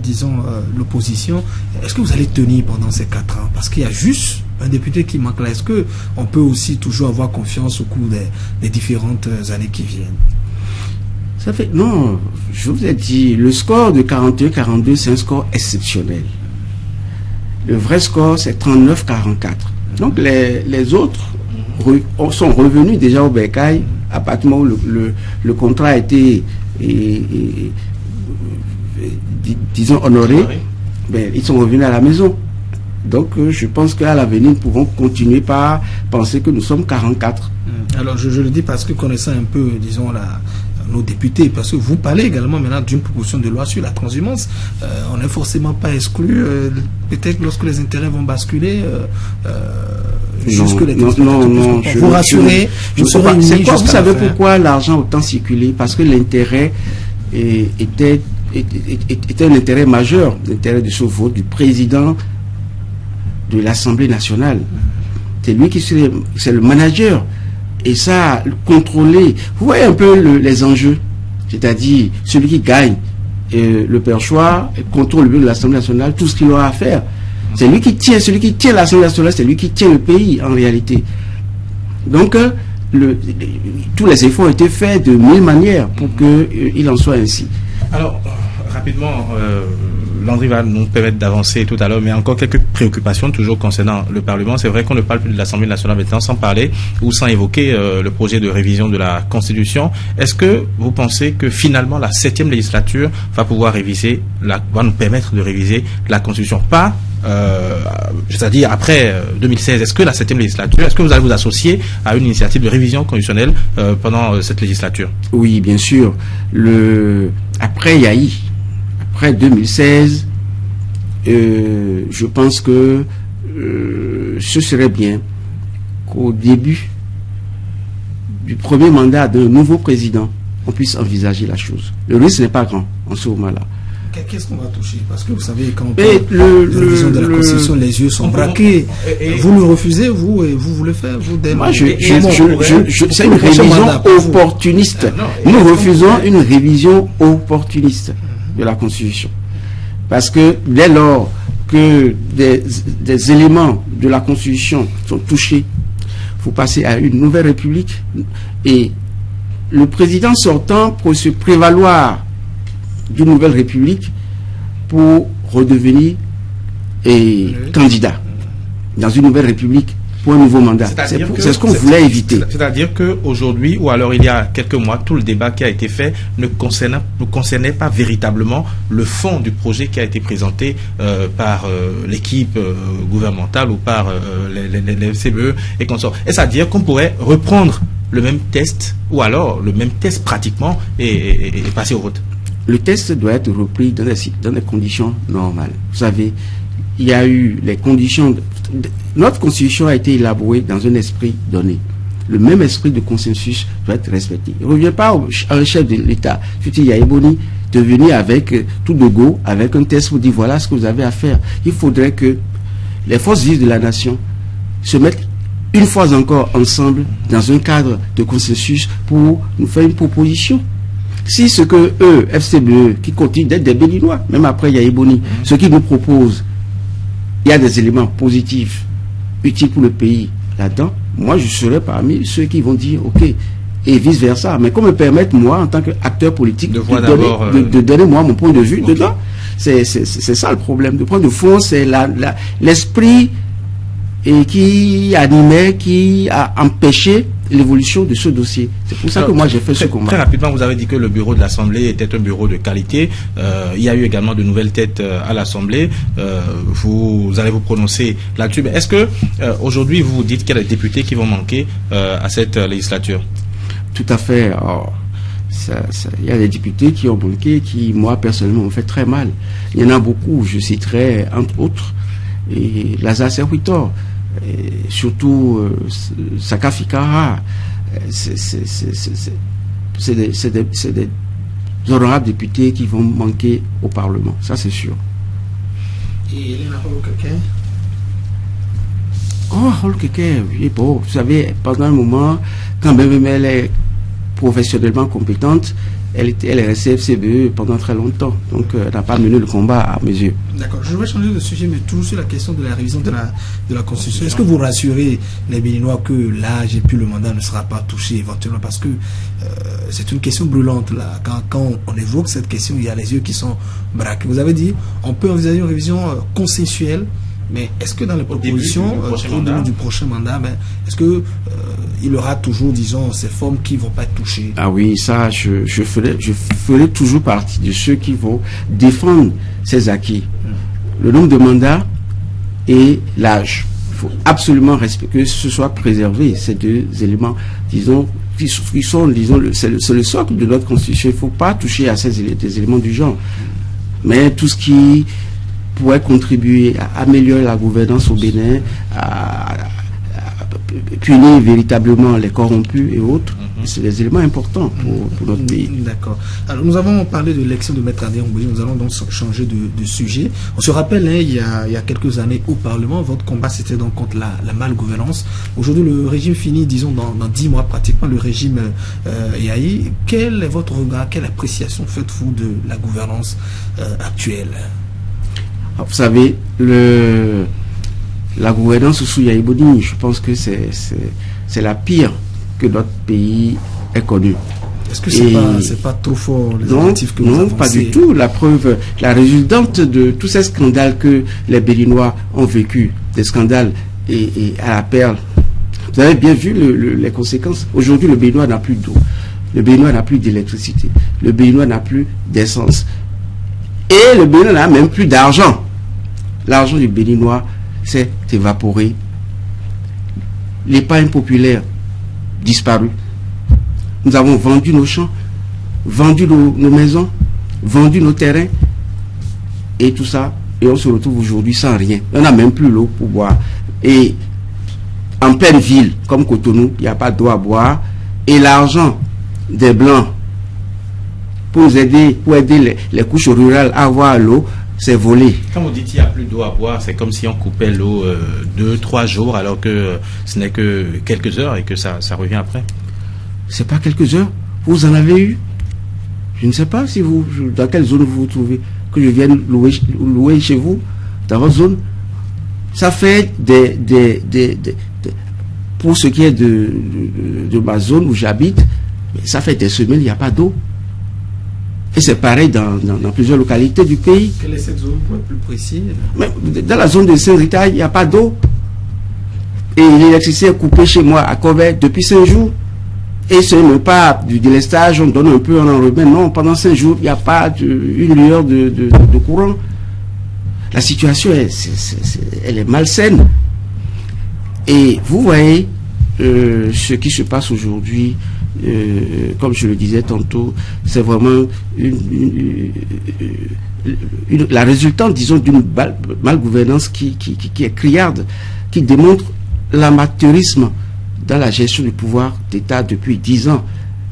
disons, l'opposition. Est-ce que vous allez tenir pendant ces 4 ans? Parce qu'il y a juste un député qui manque là. Est-ce qu'on peut aussi toujours avoir confiance au cours des différentes années qui viennent? Ça fait, non, je vous ai dit, le score de 41-42, c'est un score exceptionnel. Le vrai score, c'est 39-44. Donc les autres sont revenus déjà au Bécaye à partir du moment où le contrat a été, disons, honoré. Ben, ils sont revenus à la maison. Donc je pense qu'à l'avenir, nous pouvons continuer par penser que nous sommes 44. Alors je le dis parce que connaissant un peu, disons, nos députés, parce que vous parlez également maintenant d'une proposition de loi sur la transhumance. On n'est forcément pas exclu. Peut-être lorsque les intérêts vont basculer, jusque les non, vous rassurez, vous savez pourquoi l'argent a autant circulé? Parce que l'intérêt était un intérêt majeur, l'intérêt de ce vote du président de l'Assemblée nationale. C'est lui qui c'est le manager. Et ça, contrôler, vous voyez un peu les enjeux, c'est-à-dire celui qui gagne le perchoir, contrôle le bureau de l'Assemblée nationale, tout ce qu'il aura à faire. C'est lui qui tient, celui qui tient l'Assemblée nationale, c'est lui qui tient le pays en réalité. Donc, tous les efforts ont été faits de 1000 manières pour qu'il en soit ainsi. Alors, rapidement, Landry va nous permettre d'avancer tout à l'heure, mais encore quelques préoccupations toujours concernant le Parlement. C'est vrai qu'on ne parle plus de l'Assemblée nationale maintenant sans parler ou sans évoquer le projet de révision de la Constitution. Est-ce que vous pensez que finalement la 7e législature va pouvoir va nous permettre de réviser la Constitution? Pas, c'est-à-dire après 2016, est-ce que la 7e législature, est-ce que vous allez vous associer à une initiative de révision constitutionnelle pendant cette législature? Oui, bien sûr. Après Yahi, après 2016, je pense que ce serait bien qu'au début du premier mandat d'un nouveau président, on puisse envisager la chose. Le risque n'est pas grand en ce moment-là. Qu'est-ce qu'on va toucher? Parce que vous savez, quand on parle de révision de la Constitution, les yeux sont braqués. Vous le refusez, vous voulez faire, vous Moi, c'est une révision opportuniste. Nous refusons une révision opportuniste de la Constitution. Parce que dès lors que des éléments de la Constitution sont touchés, il faut passer à une nouvelle république. Et le président sortant peut se prévaloir d'une nouvelle république pour redevenir candidat dans une nouvelle république pour un nouveau mandat. C'est ce qu'on voulait éviter. C'est-à-dire qu'aujourd'hui, ou alors il y a quelques mois, tout le débat qui a été fait ne concernait pas véritablement le fond du projet qui a été présenté par l'équipe gouvernementale ou par les FCBE et consorts. Est-ce à dire qu'on pourrait reprendre le même test, ou alors le même test pratiquement, et passer au vote? Le test doit être repris dans des conditions normales. Vous savez, il y a eu les conditions... Notre constitution a été élaborée dans un esprit donné. Le même esprit de consensus doit être respecté. Il ne revient pas à un chef de l'État, surtout Yaïboni, de venir avec tout de go, avec un test pour dire voilà ce que vous avez à faire. Il faudrait que les forces vives de la nation se mettent une fois encore ensemble dans un cadre de consensus pour nous faire une proposition. Si ce que FCBE, qui continue d'être des Béninois, même après Yaïboni, ce qu'ils nous proposent, il y a des éléments positifs, utiles pour le pays là-dedans, moi je serai parmi ceux qui vont dire ok, et vice-versa. Mais qu'on me permette, moi, en tant qu'acteur politique, de donner moi mon point de vue dedans. C'est ça le problème. De point de fond, c'est l'esprit qui animait, qui a empêché l'évolution de ce dossier. C'est pour ça que moi j'ai fait ce combat. Très rapidement, vous avez dit que le bureau de l'Assemblée était un bureau de qualité. Il y a eu également de nouvelles têtes à l'Assemblée. Vous allez vous prononcer là-dessus. Mais est-ce que aujourd'hui vous dites qu'il y a des députés qui vont manquer à cette législature? Tout à fait. Il y a des députés qui ont manqué, qui moi personnellement m'ont fait très mal. Il y en a beaucoup. Je citerai entre autres et Lazare Serwitor, et surtout Saka Fikara. C'est des honorables députés qui vont manquer au Parlement, ça c'est sûr. Et Elena Holokeke? Oh, Holokeke, oui, bon, vous savez, pendant un moment, quand même elle est professionnellement compétente, elle est restée FCBE pendant très longtemps, donc elle n'a pas mené le combat à mes yeux. D'accord, je vais changer de sujet, mais toujours sur la question de la révision de la Constitution. Est-ce que vous rassurez les Béninois que l'âge et puis le mandat ne sera pas touché éventuellement? Parce que c'est une question brûlante là. Quand on évoque cette question, il y a les yeux qui sont braqués. Vous avez dit, on peut envisager une révision consensuelle, mais est-ce que dans les propositions au début du prochain mandat, est-ce que il y aura toujours, disons, ces formes qui ne vont pas être touchées? Ah oui, ça, je ferai toujours partie de ceux qui vont défendre ces acquis. Le nombre de mandats et l'âge. Il faut absolument respecter, que ce soit préservé, ces deux éléments, disons, qui sont, disons, c'est le socle de notre Constitution. Il ne faut pas toucher à des éléments du genre. Mais tout ce qui pourrait contribuer à améliorer la gouvernance au Bénin, à punir véritablement les corrompus et autres, c'est des éléments importants pour notre pays. D'accord. Alors nous avons parlé de l'élection de Maître Adrien Mbouili, nous allons donc changer de sujet. On se rappelle, il y a quelques années au Parlement, votre combat c'était donc contre la malgouvernance. Aujourd'hui le régime finit, disons, dans 10 mois pratiquement, le régime Yahi. Quel est votre regard, quelle appréciation faites-vous de la gouvernance actuelle? Alors, vous savez, la gouvernance sous Yahi Boni, je pense que c'est la pire que notre pays ait connue. Est-ce que c'est pas trop fort les objectifs que vous avancez? Non, pas du tout. La preuve, la résultante de tous ces scandales que les Béninois ont vécu, des scandales et à la perle. Vous avez bien vu les conséquences. Aujourd'hui, le Béninois n'a plus d'eau. Le Béninois n'a plus d'électricité. Le Béninois n'a plus d'essence. Et le Béninois n'a même plus d'argent. L'argent du Béninois s'est évaporé. L'épargne populaire disparu. Nous avons vendu nos champs, vendu nos maisons, vendu nos terrains et tout ça, et on se retrouve aujourd'hui sans rien. On n'a même plus l'eau pour boire. Et en pleine ville, comme Cotonou, il n'y a pas d'eau à boire. Et l'argent des Blancs pour aider les couches rurales à avoir l'eau, c'est volé. Quand vous dites qu'il n'y a plus d'eau à boire, c'est comme si on coupait l'eau 2-3 jours alors que ce n'est que quelques heures et que ça revient après. C'est pas quelques heures. Vous en avez eu? Je ne sais pas si dans quelle zone vous vous trouvez, que je vienne louer chez vous, dans votre zone. Ça fait pour ce qui est de ma zone où j'habite, ça fait des semaines, il n'y a pas d'eau. Et c'est pareil dans plusieurs localités du pays. Quelle est cette zone pour être plus précis? Mais dans la zone de Saint-Rita, il n'y a pas d'eau. Et l'électricité est coupée chez moi à Covet depuis 5 jours. Et ce n'est pas du délestage, on donne un peu, on en remet. Non, pendant 5 jours, il n'y a pas une lueur de courant. La situation, elle est malsaine. Et vous voyez ce qui se passe aujourd'hui, comme je le disais tantôt, c'est vraiment la résultante, disons, d'une malgouvernance qui est criarde, qui démontre l'amateurisme dans la gestion du pouvoir d'État depuis 10 ans,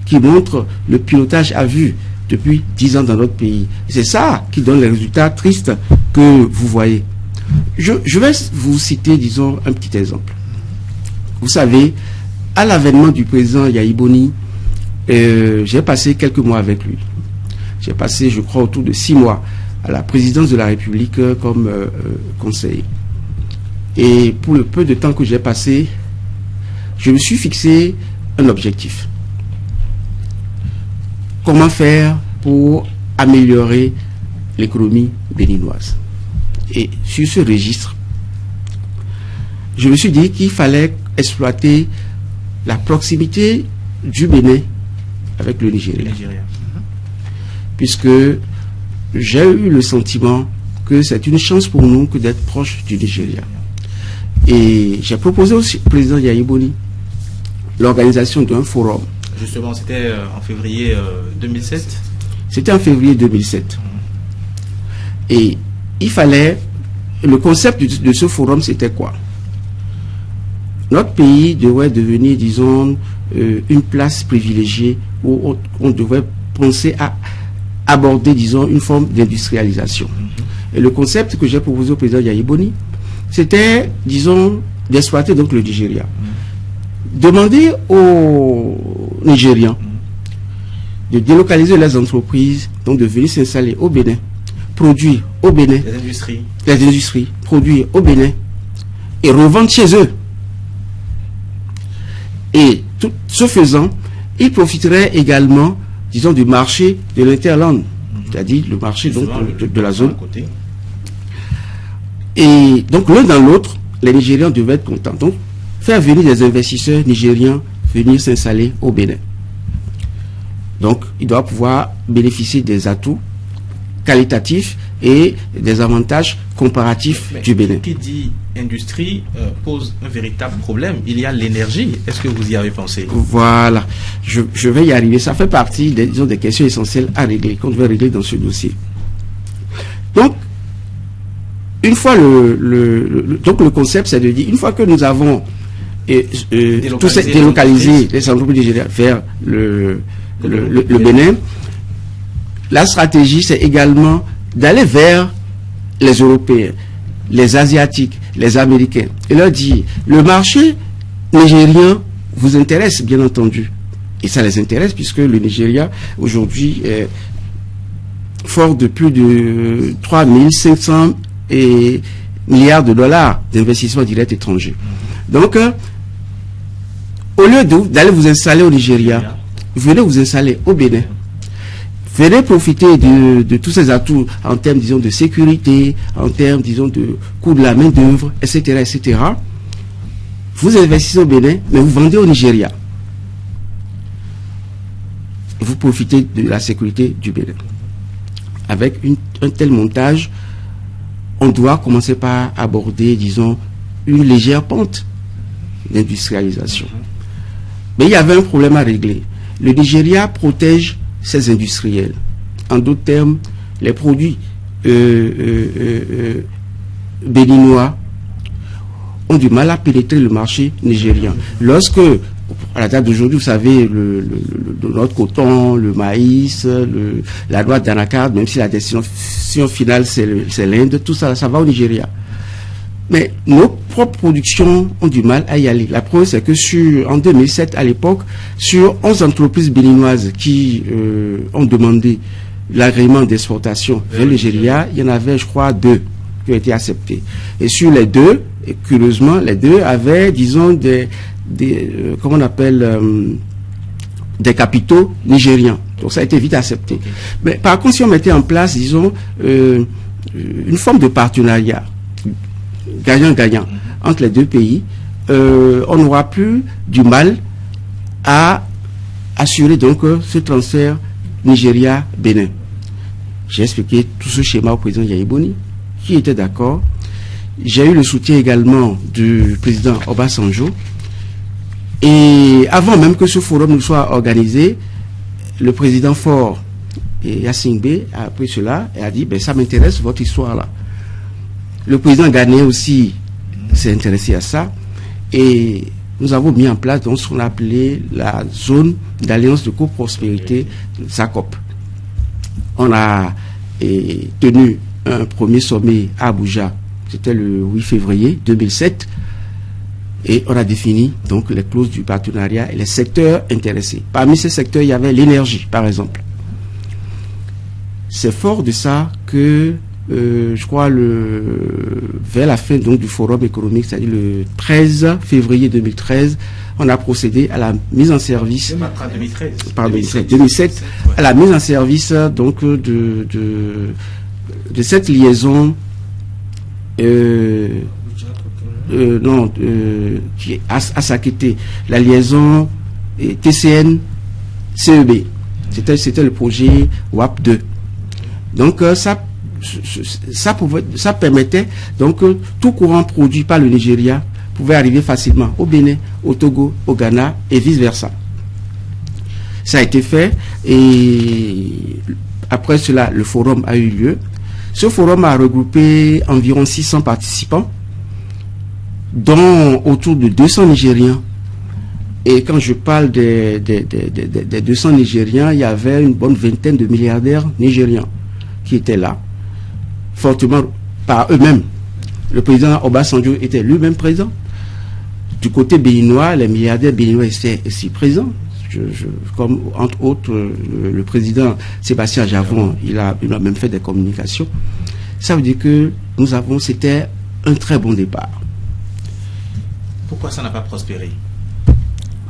qui montre le pilotage à vue depuis 10 ans dans notre pays. C'est ça qui donne les résultats tristes que vous voyez. Je vais vous citer, disons, un petit exemple. Vous savez, à l'avènement du président Yahi Boni, j'ai passé quelques mois avec lui. J'ai passé, je crois, autour de 6 mois à la présidence de la République comme conseiller. Et pour le peu de temps que j'ai passé, je me suis fixé un objectif. Comment faire pour améliorer l'économie béninoise? Et sur ce registre, je me suis dit qu'il fallait exploiter la proximité du Bénin avec le Nigeria. Puisque j'ai eu le sentiment que c'est une chance pour nous que d'être proche du Nigeria. Et j'ai proposé aussi au président Yahi Boni l'organisation d'un forum. Justement, c'était en février 2007? C'était en février 2007. Et il fallait le concept de ce forum, c'était quoi? Notre pays devrait devenir, disons, une place privilégiée où on devrait penser à aborder, disons, une forme d'industrialisation. Et le concept que j'ai proposé au président Yahya Boni, c'était, disons, d'exploiter donc le Nigeria. Demander aux Nigérians de délocaliser leurs entreprises, donc de venir s'installer au Bénin, produire au Bénin, les industries, produire au Bénin et revendre chez eux. Et tout ce faisant, ils profiteraient également, disons, du marché de l'Interland, c'est-à-dire le marché donc, de la zone. Et donc l'un dans l'autre, les Nigérians devaient être contents. Donc, faire venir des investisseurs nigériens venir s'installer au Bénin. Donc, il doit pouvoir bénéficier des atouts qualitatifs et des avantages comparatifs du Bénin. Qui dit industrie pose un véritable problème. Il y a l'énergie. Est-ce que vous y avez pensé? Voilà. Je vais y arriver. Ça fait partie des questions essentielles à régler, qu'on devait régler dans ce dossier. Donc, une fois donc le concept, c'est de dire, une fois que nous avons délocalisé les entreprises nigériennes vers le Bénin, la stratégie, c'est également d'aller vers les Européens, les Asiatiques, les Américains, et leur dire, le marché nigérien vous intéresse, bien entendu. Et ça les intéresse, puisque le Nigeria, aujourd'hui, est fort de plus de 3500 milliards de dollars d'investissements directs étrangers. Donc, au lieu d'aller vous installer au Nigeria, venez vous installer au Bénin. Venez profiter de tous ces atouts en termes, disons, de sécurité, en termes, disons, de coût de la main-d'œuvre, etc., etc. Vous investissez au Bénin, mais vous vendez au Nigeria. Vous profitez de la sécurité du Bénin. Avec un tel montage, on doit commencer par aborder, disons, une légère pente d'industrialisation. Mais il y avait un problème à régler. Le Nigeria protège ses industriels. En d'autres termes, les produits béninois ont du mal à pénétrer le marché nigérien. Lorsque, à la date d'aujourd'hui, vous savez, notre coton, le maïs, la noix d'anacarde, même si la destination finale c'est l'Inde, tout ça, ça va au Nigeria. Mais nos propres productions ont du mal à y aller. La preuve, c'est que en 2007, à l'époque, sur 11 entreprises béninoises qui ont demandé l'agrément d'exportation vers le Nigeria, il y en avait, je crois, 2 qui ont été acceptés. Et sur les 2, et curieusement, les 2 avaient, disons, comment on appelle, des capitaux nigériens. Donc ça a été vite accepté. Mais par contre, si on mettait en place, disons, une forme de partenariat, gagnant-gagnant entre les deux pays, on n'aura plus du mal à assurer donc ce transfert Nigeria-Bénin. J'ai expliqué tout ce schéma au président Yahya Boni, qui était d'accord. J'ai eu le soutien également du président Obasanjo. Et avant même que ce forum ne soit organisé, le président Faure et Yassingbe a pris cela et a dit, ben, ça m'intéresse votre histoire là. Le président ghanéen aussi s'est intéressé à ça et nous avons mis en place donc ce qu'on a appelé la zone d'alliance de coprospérité SACOP. On a tenu un premier sommet à Abuja, c'était le 8 février 2007 et on a défini donc les clauses du partenariat et les secteurs intéressés. Parmi ces secteurs, il y avait l'énergie par exemple. C'est fort de ça que je crois vers la fin donc du forum économique, c'est-à-dire le 13 février 2013, on a procédé à la mise en service. 2007, à la mise en service donc de cette liaison à Sakété, la liaison TCN CEB. C'était le projet WAP 2. Donc ça permettait donc tout courant produit par le Nigeria pouvait arriver facilement au Bénin, au Togo, au Ghana et vice versa. Ça a été fait et après cela le forum a eu lieu. Ce forum a regroupé environ 600 participants, dont autour de 200 Nigériens. Et quand je parle des 200 Nigériens, il y avait une bonne vingtaine de milliardaires nigériens qui étaient là, fortement par eux-mêmes. Le président Obasanjo était lui-même présent. Du côté béninois, les milliardaires béninois étaient aussi présents. Comme entre autres le président Sébastien Javon, il a même fait des communications. Ça veut dire que c'était un très bon départ. Pourquoi ça n'a pas prospéré?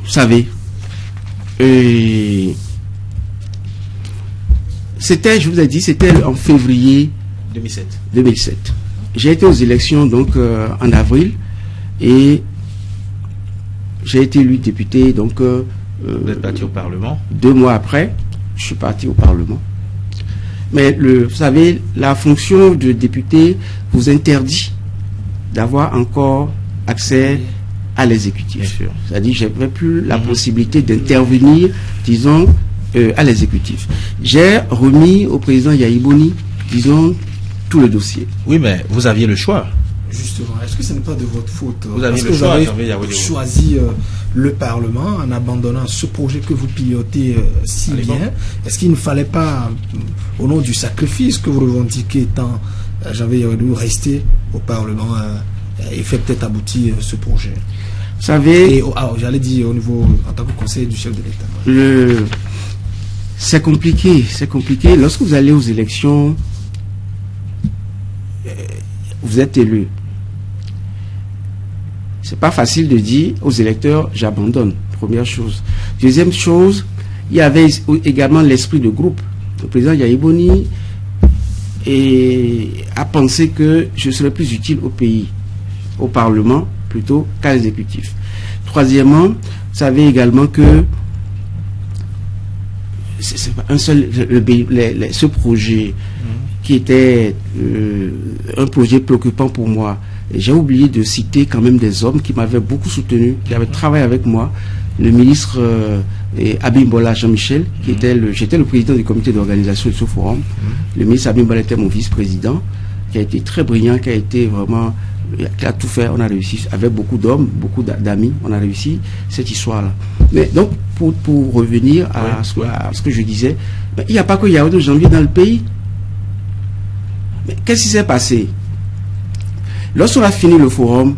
Vous savez, je vous ai dit, c'était en février 2007. J'ai été aux élections donc en avril et j'ai été élu député donc. Vous êtes parti au Parlement? 2 mois après, je suis parti au Parlement. Mais vous savez, la fonction de député vous interdit d'avoir encore accès à l'exécutif. C'est-à-dire, je n'avais plus la possibilité d'intervenir, disons, à l'exécutif. J'ai remis au président Yahi Boni, disons, tout le dossier. Oui, mais vous aviez le choix. Justement, est-ce que ce n'est pas de votre faute? Vous avez choisi le Parlement en abandonnant ce projet que vous pilotez si bien. Est-ce qu'il ne fallait pas, au nom du sacrifice que vous revendiquez, étant, rester au Parlement et faire peut-être aboutir ce projet? Vous savez, j'allais dire au niveau, en tant que conseiller du chef de l'État. C'est compliqué. Lorsque vous allez aux élections, vous êtes élu. C'est pas facile de dire aux électeurs j'abandonne. Première chose. Deuxième chose, il y avait également l'esprit de groupe. Le président Yahi Boni a pensé que je serais plus utile au pays, au Parlement plutôt qu'à l'exécutif. Troisièmement, vous savez également que c'est pas un seul ce projet qui était un projet préoccupant pour moi. J'ai oublié de citer quand même des hommes qui m'avaient beaucoup soutenu, qui avaient travaillé avec moi. Le ministre Abimbola Jean-Michel, j'étais le président du comité d'organisation de ce forum. Le ministre Abimbola était mon vice-président, qui a été très brillant, qui a tout fait. On a réussi, avec beaucoup d'hommes, beaucoup d'amis, on a réussi cette histoire-là. Mais donc, pour revenir à ce que je disais, il n'y a pas que Yaoundé janvier dans le pays. Mais qu'est-ce qui s'est passé? Lorsqu'on a fini le forum,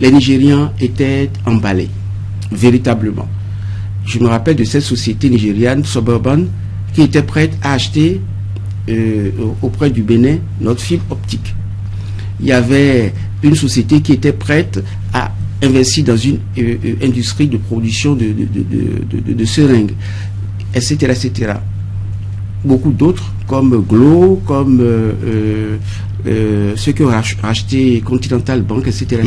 les Nigérians étaient emballés, véritablement. Je me rappelle de cette société nigériane, Suburban, qui était prête à acheter auprès du Bénin notre fibre optique. Il y avait une société qui était prête à investir dans une industrie de production de seringues, etc., etc. Beaucoup d'autres, comme Glo, comme ceux qui ont racheté Continental Bank, etc.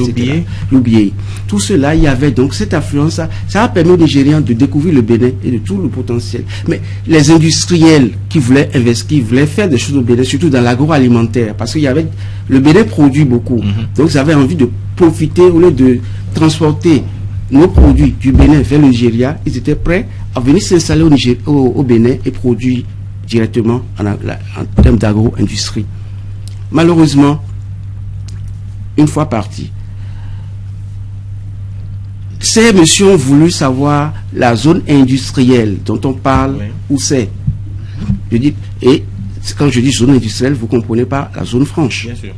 L'oublié. Tout cela, il y avait donc cette influence. Ça a permis aux Nigérians de découvrir le Bénin et de tout le potentiel. Mais les industriels qui voulaient investir, qui voulaient faire des choses au Bénin, surtout dans l'agroalimentaire, parce qu'il y avait le Bénin produit beaucoup. Donc, ils avaient envie de profiter, au lieu de transporter nos produits du Bénin vers le Nigeria, ils étaient prêts à venir s'installer au Bénin et produire directement en termes d'agro-industrie. Malheureusement, une fois partis, ces messieurs ont voulu savoir la zone industrielle dont on parle, où c'est. Et quand je dis zone industrielle, vous ne comprenez pas la zone franche. Bien sûr.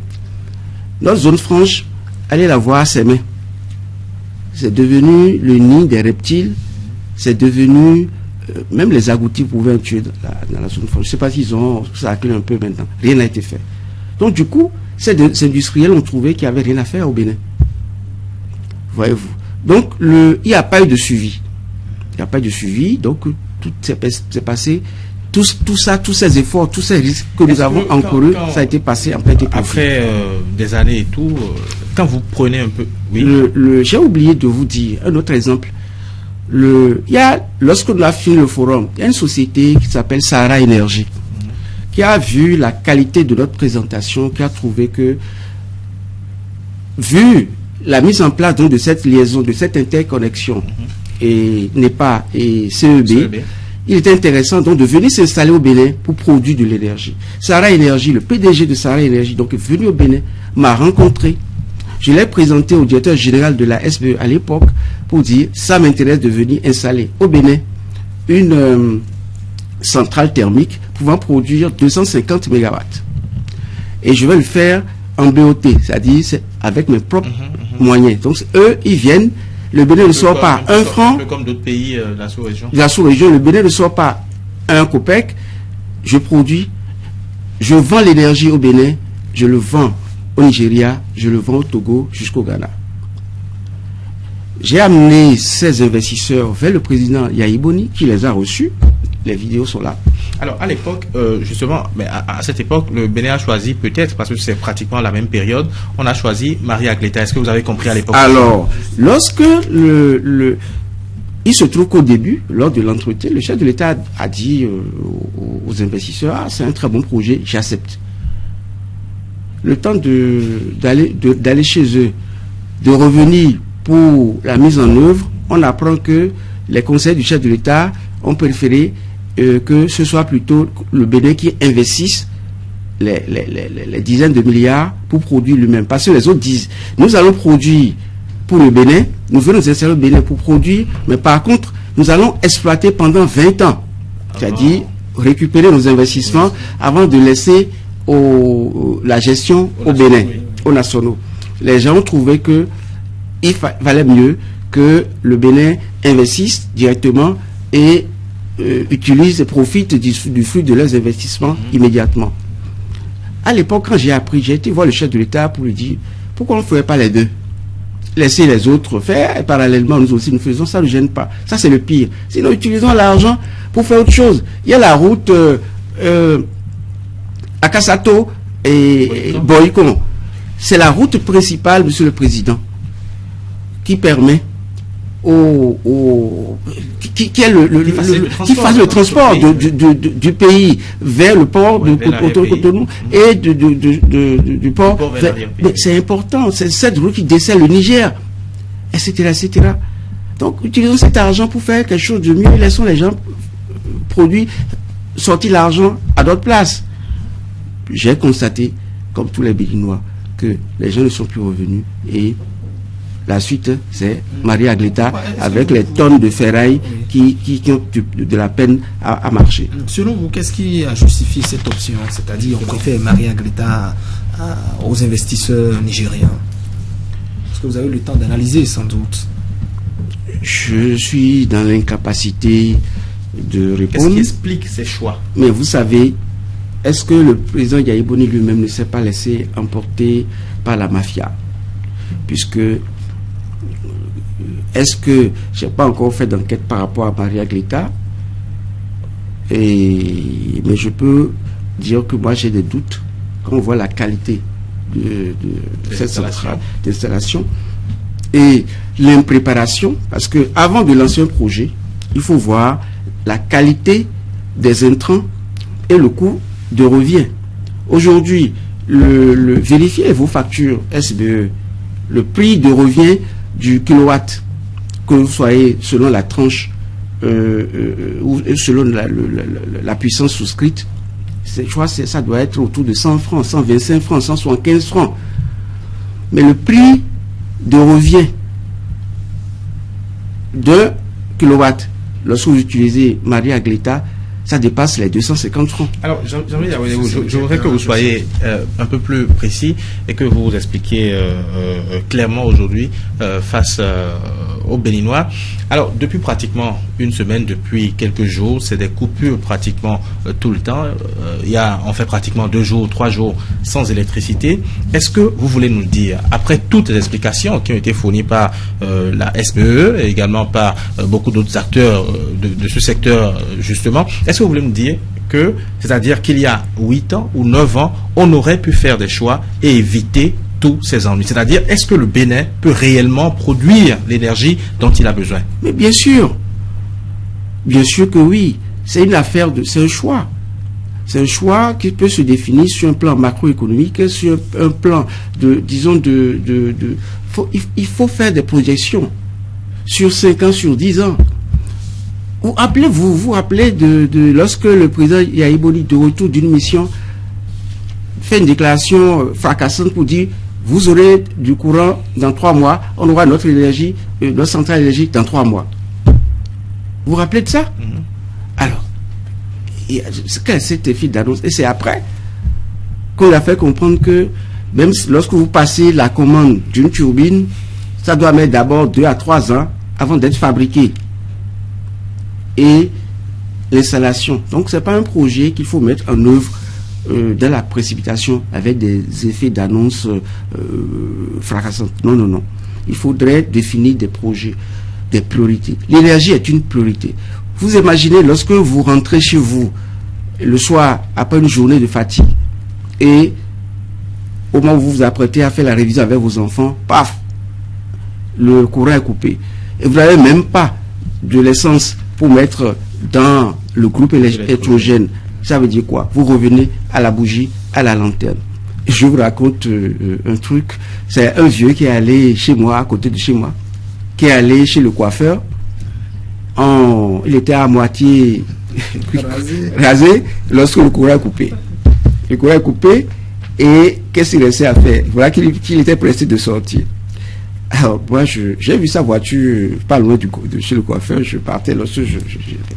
Notre zone franche, allez la voir à ses mains. C'est devenu le nid des reptiles, c'est devenu... même les agoutis pouvaient tuer dans la zone franche. Je ne sais pas s'ils ont... Ça accule un peu maintenant. Rien n'a été fait. Donc du coup, ces industriels ont trouvé qu'il n'y avait rien à faire au Bénin. Voyez-vous. Donc il n'y a pas eu de suivi. Il n'y a pas eu de suivi. Donc tout s'est passé. Tout ça, tous ces efforts, tous ces risques que nous avons encourus, ça a été passé en plein après des années et tout, quand vous prenez un peu... Oui. J'ai oublié de vous dire un autre exemple. Lorsque nous avons fini le forum, il y a une société qui s'appelle Sahara Énergie, qui a vu la qualité de notre présentation, qui a trouvé que, vu la mise en place donc, de cette liaison, de cette interconnexion, et NEPA et CEB, il était intéressant donc de venir s'installer au Bénin pour produire de l'énergie. Sahara Énergie, le PDG de Sahara Énergie, donc est venu au Bénin, m'a rencontré. Je l'ai présenté au directeur général de la SBE à l'époque pour dire ça m'intéresse de venir installer au Bénin une centrale thermique pouvant produire 250 MW. Et je vais le faire en BOT, c'est-à-dire avec mes propres moyens. Donc eux, ils viennent, le Bénin ne sort pas un franc. Un peu comme d'autres pays de la sous-région. La sous-région, le Bénin ne sort pas un copec. Je produis, je vends l'énergie au Bénin, je le vends au Nigeria, je le vends au Togo jusqu'au Ghana. J'ai amené ces investisseurs vers le président Yahi Boni qui les a reçus. Les vidéos sont là. Alors, à l'époque, justement, mais à cette époque, le Bénin a choisi, peut-être, parce que c'est pratiquement la même période, on a choisi Maria Agleta. Est-ce que vous avez compris à l'époque? Alors, lorsque il se trouve qu'au début, lors de l'entretien, le chef de l'État a dit aux investisseurs, ah, c'est un très bon projet, j'accepte. Le temps d'aller chez eux, de revenir pour la mise en œuvre, on apprend que les conseils du chef de l'État ont préféré que ce soit plutôt le Bénin qui investisse les dizaines de milliards pour produire lui-même. Parce que les autres disent, nous allons produire pour le Bénin, nous venons nous installer au Bénin pour produire, mais par contre, nous allons exploiter pendant 20 ans. C'est-à-dire récupérer nos investissements avant de laisser la gestion au Bénin, aux nationaux. Les gens ont trouvé que il valait mieux que le Bénin investisse directement et utilise et profite du fruit de leurs investissements immédiatement. À l'époque, quand j'ai appris, j'ai été voir le chef de l'État pour lui dire pourquoi on ne ferait pas les deux? Laisser les autres faire et parallèlement nous aussi nous faisons, ça ne gêne pas. Ça c'est le pire. Sinon utilisons l'argent pour faire autre chose. Il y a la route Akasato et Boycon. C'est la route principale, Monsieur le Président, qui permet qui fasse le transport du pays vers le port de Cotonou et du port vers, mais c'est important, c'est cette route qui dessert le Niger, etc. Donc utilisons cet argent pour faire quelque chose de mieux, laissons les gens produire, sortir l'argent à d'autres places. J'ai constaté, comme tous les Béninois, que les gens ne sont plus revenus et la suite, c'est Maria Agleta avec les tonnes de ferraille qui ont de la peine à marcher. Selon vous, qu'est-ce qui a justifié cette option? C'est-à-dire, on préfère Maria Agleta aux investisseurs nigériens? Est-ce que vous avez eu le temps d'analyser, sans doute? Je suis dans l'incapacité de répondre. Qu'est-ce qui explique ces choix? Mais vous savez, est-ce que le président Yahi Boni lui-même ne s'est pas laissé emporter par la mafia? Puisque est-ce que je n'ai pas encore fait d'enquête par rapport à Maria Agleta, mais je peux dire que moi j'ai des doutes quand on voit la qualité de cette centrale d'installation et l'impréparation, parce que avant de lancer un projet, il faut voir la qualité des intrants et le coût de revient. Aujourd'hui, vérifiez vos factures SBE, le prix de revient du kilowatt, que vous soyez selon la tranche ou selon la puissance souscrite, je crois que ça doit être autour de 100 francs, 125 francs, 175 francs. Mais le prix de revient de kilowatt, lorsque vous utilisez Maria Agleta, ça dépasse les 250 francs. Alors, je voudrais que vous soyez un peu plus précis et que vous expliquiez clairement aujourd'hui face aux Béninois. Alors, depuis pratiquement une semaine, depuis quelques jours, c'est des coupures pratiquement tout le temps. On fait pratiquement 2 jours, 3 jours sans électricité. Est-ce que vous voulez nous dire, après toutes les explications qui ont été fournies par la SBE et également par beaucoup d'autres acteurs de ce secteur, justement, est-ce que vous voulez me dire que, c'est-à-dire qu'il y a 8 ans ou 9 ans, on aurait pu faire des choix et éviter tous ces ennuis? C'est-à-dire, est-ce que le Bénin peut réellement produire l'énergie dont il a besoin? Mais bien sûr que oui. C'est une affaire c'est un choix. C'est un choix qui peut se définir sur un plan macroéconomique, sur un plan il faut faire des projections sur 5 ans, sur 10 ans. Vous rappelez de lorsque le président Yahi Boni, de retour d'une mission, fait une déclaration fracassante pour dire vous aurez du courant dans 3 mois, on aura notre énergie, notre centrale énergie dans 3 mois. Vous vous rappelez de ça? Alors, cet effet d'annonce, et c'est après qu'on a fait comprendre que même lorsque vous passez la commande d'une turbine, ça doit mettre d'abord 2 à 3 ans avant d'être fabriqué. Et l'installation. Donc, ce n'est pas un projet qu'il faut mettre en œuvre dans la précipitation avec des effets d'annonce fracassantes. Non, non, non. Il faudrait définir des projets, des priorités. L'énergie est une priorité. Vous imaginez lorsque vous rentrez chez vous le soir après une journée de fatigue et au moment où vous vous apprêtez à faire la révision avec vos enfants, paf, le courant est coupé. Et vous n'avez même pas de l'essence pour mettre dans le groupe électrogène. Ça veut dire quoi? Vous revenez à la bougie, à la lanterne. Je vous raconte un truc. C'est un vieux qui est allé chez moi, à côté de chez moi, qui est allé chez le coiffeur. Il était à moitié rasé lorsque le courant est coupé. Le courant est coupé et qu'est-ce qu'il restait à faire? Voilà qu'il était pressé de sortir. Alors, moi, j'ai vu sa voiture pas loin de chez le coiffeur. Je partais lorsque je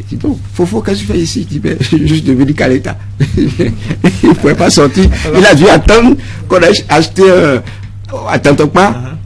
dis donc, Fofo, qu'est-ce que tu fais ici? Il dit, ben, je suis devenu Caleta. Il ne pouvait pas sortir. Il a dû attendre qu'on ait acheté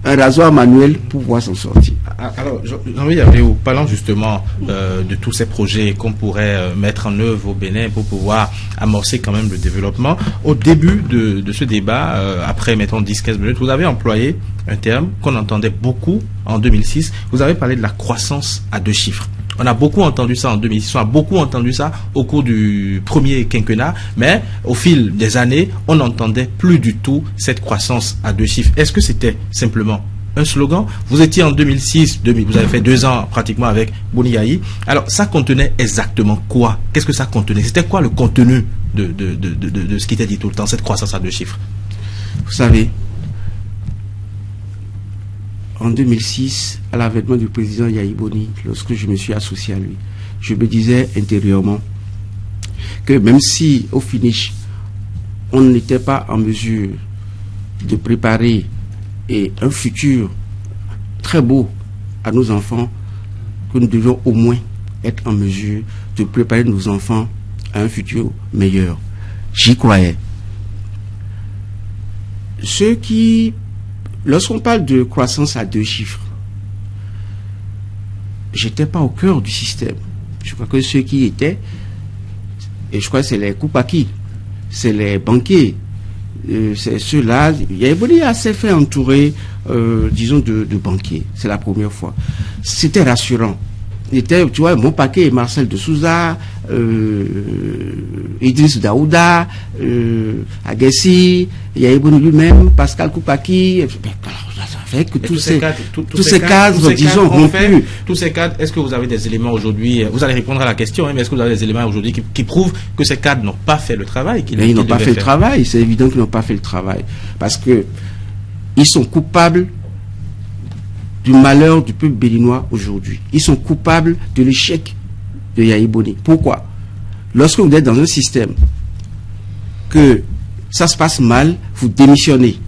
un rasoir manuel pour pouvoir s'en sortir. Alors, Jean-Louis Abreu, parlons justement de tous ces projets qu'on pourrait mettre en œuvre au Bénin pour pouvoir amorcer quand même le développement. Au début de ce débat, après mettons 10-15 minutes, vous avez employé un terme qu'on entendait beaucoup en 2006. Vous avez parlé de la croissance à 2 chiffres. On a beaucoup entendu ça en 2006, on a beaucoup entendu ça au cours du premier quinquennat, mais au fil des années, on n'entendait plus du tout cette croissance à 2 chiffres. Est-ce que c'était simplement un slogan? Vous étiez en 2006, vous avez fait 2 ans pratiquement avec Boni Yahi. Alors, ça contenait exactement quoi? Qu'est-ce que ça contenait? C'était quoi le contenu de ce qui était dit tout le temps, cette croissance à 2 chiffres? Vous savez, en 2006, à l'avènement du président Yahi Boni, lorsque je me suis associé à lui, je me disais intérieurement que même si au finish, on n'était pas en mesure de préparer un futur très beau à nos enfants, que nous devions au moins être en mesure de préparer nos enfants à un futur meilleur. J'y croyais. Lorsqu'on parle de croissance à 2 chiffres, j'étais pas au cœur du système. Je crois que ceux qui étaient, et je crois que c'est les Koupaki, c'est les banquiers, c'est ceux-là. Yahi Boni s'est fait entourer, disons, de banquiers. C'est la première fois. C'était rassurant. Il était, tu vois, mon paquet, Marcel de Souza, Idriss Daouda, Agassi, Yahi Boni lui-même, Pascal Koupaki. Ça fait que tous ces cadres, disons, rompus. Tous ces cadres, est-ce que vous avez des éléments aujourd'hui? Vous allez répondre à la question, mais est-ce que vous avez des éléments aujourd'hui qui prouvent que ces cadres n'ont pas fait le travail? Ils n'ont pas fait le travail. C'est évident qu'ils n'ont pas fait le travail. Parce que ils sont coupables du malheur du peuple béninois aujourd'hui. Ils sont coupables de l'échec de Yahi Boni. Pourquoi? Lorsque vous êtes dans un système que ça se passe mal, vous démissionnez.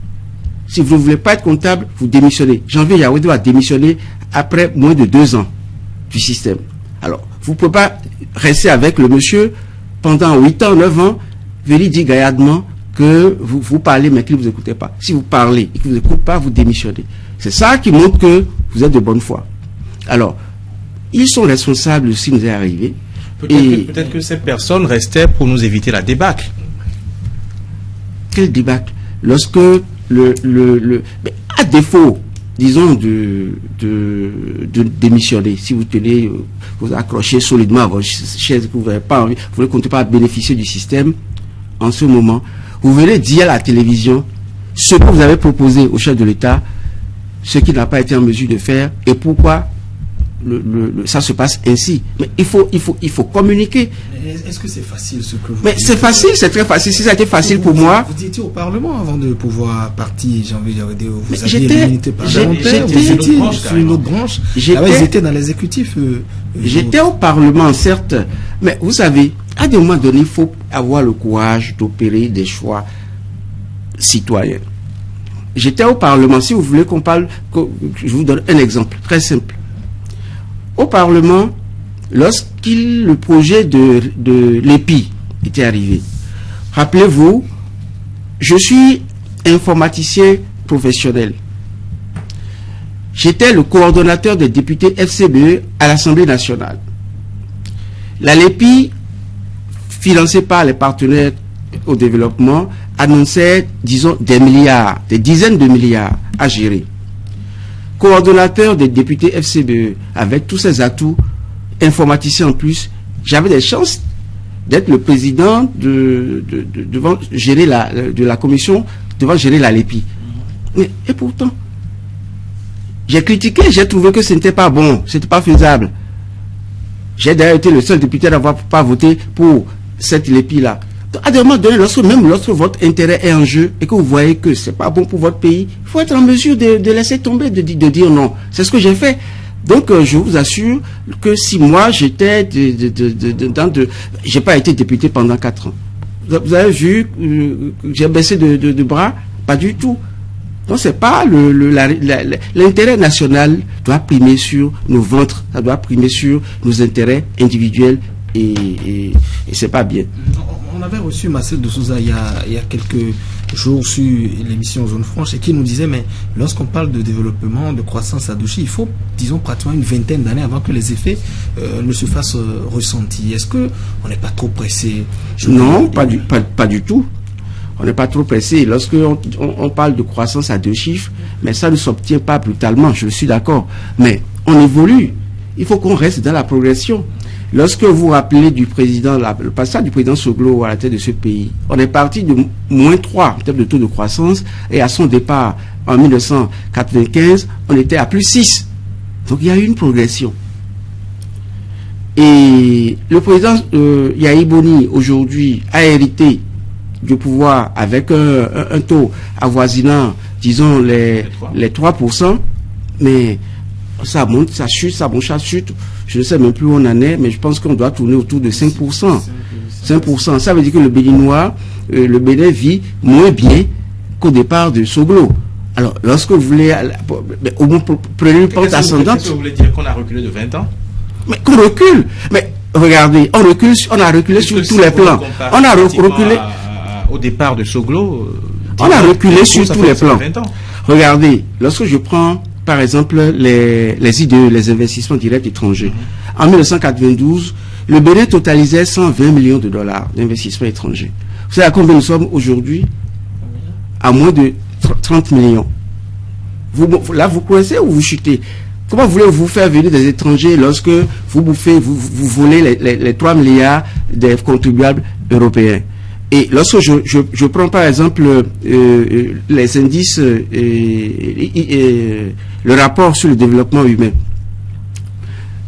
Si vous ne voulez pas être comptable, vous démissionnez. Janvier Yaoundé a démissionné après moins de 2 ans du système. Alors, vous ne pouvez pas rester avec le monsieur pendant 8 ans, 9 ans, venir dire gaillardement que vous parlez mais qu'il ne vous écoutez pas. Si vous parlez et qu'il ne vous écoute pas, vous démissionnez. C'est ça qui montre que vous êtes de bonne foi. Alors, ils sont responsables de ce qui nous est arrivé. Peut-être que ces personnes restaient pour nous éviter la débâcle. Quelle débâcle? Lorsque mais à défaut, disons, de démissionner, si vous tenez, vous accrochez solidement à votre chaise, que vous n'avez pas envie, vous ne comptez pas bénéficier du système, en ce moment, vous venez dire à la télévision ce que vous avez proposé au chef de l'État, ce qu'il n'a pas été en mesure de faire, et pourquoi ça se passe ainsi. Mais il faut communiquer. Est-ce que c'est facile ce que vous Mais c'est facile, c'est très facile. Si ça a été facile pour moi... Vous étiez au Parlement avant de pouvoir partir, j'ai envie de dire, vous aviez j'étais- l'immunité parlementaire, j'étais- vous étiez branche, sur une autre branche. J'étais- Ah ouais, ils étaient dans l'exécutif. J'étais au Parlement, certes, mais vous savez, à des moments donnés, il faut avoir le courage d'opérer des choix citoyens. J'étais au Parlement, si vous voulez qu'on parle, je vous donne un exemple très simple. Au Parlement, le projet de l'EPI était arrivé, rappelez-vous, je suis informaticien professionnel. J'étais le coordonnateur des députés FCBE à l'Assemblée nationale. La LEPI, financée par les partenaires au développement, annonçait, disons, des milliards, des dizaines de milliards à gérer. Coordonnateur des députés FCBE, avec tous ses atouts, informaticien en plus, j'avais des chances d'être le président devant gérer de la commission, devant gérer la LEPI. Et pourtant, j'ai critiqué, j'ai trouvé que ce n'était pas bon, ce n'était pas faisable. J'ai d'ailleurs été le seul député à n'avoir pas voté pour cette LEPI-là. Donc, à des moments donnés, même lorsque votre intérêt est en jeu et que vous voyez que ce n'est pas bon pour votre pays, il faut être en mesure de laisser tomber, de dire non. C'est ce que j'ai fait. Donc, je vous assure que si moi, j'étais j'ai pas été député pendant 4 ans. Vous avez vu que j'ai baissé de bras? Pas du tout. Donc, c'est pas l'intérêt national doit primer sur nos ventres, ça doit primer sur nos intérêts individuels et c'est pas bien. On avait reçu Marcel de Souza il y a quelques jours sur l'émission Zone Franche et qui nous disait, mais lorsqu'on parle de développement, de croissance à Douchy, il faut, disons, pratiquement une vingtaine d'années avant que les effets ne se fassent ressentir. Est-ce qu'on n'est pas trop pressé? Non, pas du tout. On n'est pas trop pressé. Lorsque on parle de croissance à 2 chiffres, mais ça ne s'obtient pas brutalement, je suis d'accord. Mais on évolue. Il faut qu'on reste dans la progression. Lorsque vous vous rappelez du président, le passage du président Soglo à la tête de ce pays, on est parti de -3 en termes de taux de croissance, et à son départ, en 1995, on était à +6. Donc il y a eu une progression. Et le président Yahi Boni, aujourd'hui, a hérité du pouvoir avec un taux avoisinant, disons, les 3%, mais ça monte, ça chute, ça monte, ça chute. Je ne sais même plus où on en est, mais je pense qu'on doit tourner autour de 5%. 5%. Ça veut dire que le Béninois, le Bénin vit moins bien qu'au départ de Soglo. Alors, lorsque vous voulez, au moins, prenez une pente ascendante. Qu'est-ce que vous voulez dire, qu'on a reculé de 20 ans? Mais qu'on recule. Mais regardez, on a reculé sur tous les plans. On a reculé. Au départ de Soglo, on a reculé sur tous les plans. Regardez, lorsque je prends par exemple les IDE, les investissements directs étrangers. En 1992, le Bénin totalisait 120 millions de dollars d'investissements étrangers. Vous savez à combien nous sommes aujourd'hui? À moins de 30 millions. Là, vous coincez ou vous chutez? Comment voulez-vous faire venir des étrangers lorsque vous volez les 3 milliards des contribuables européens? Et lorsque je prends par exemple les indices, le rapport sur le développement humain.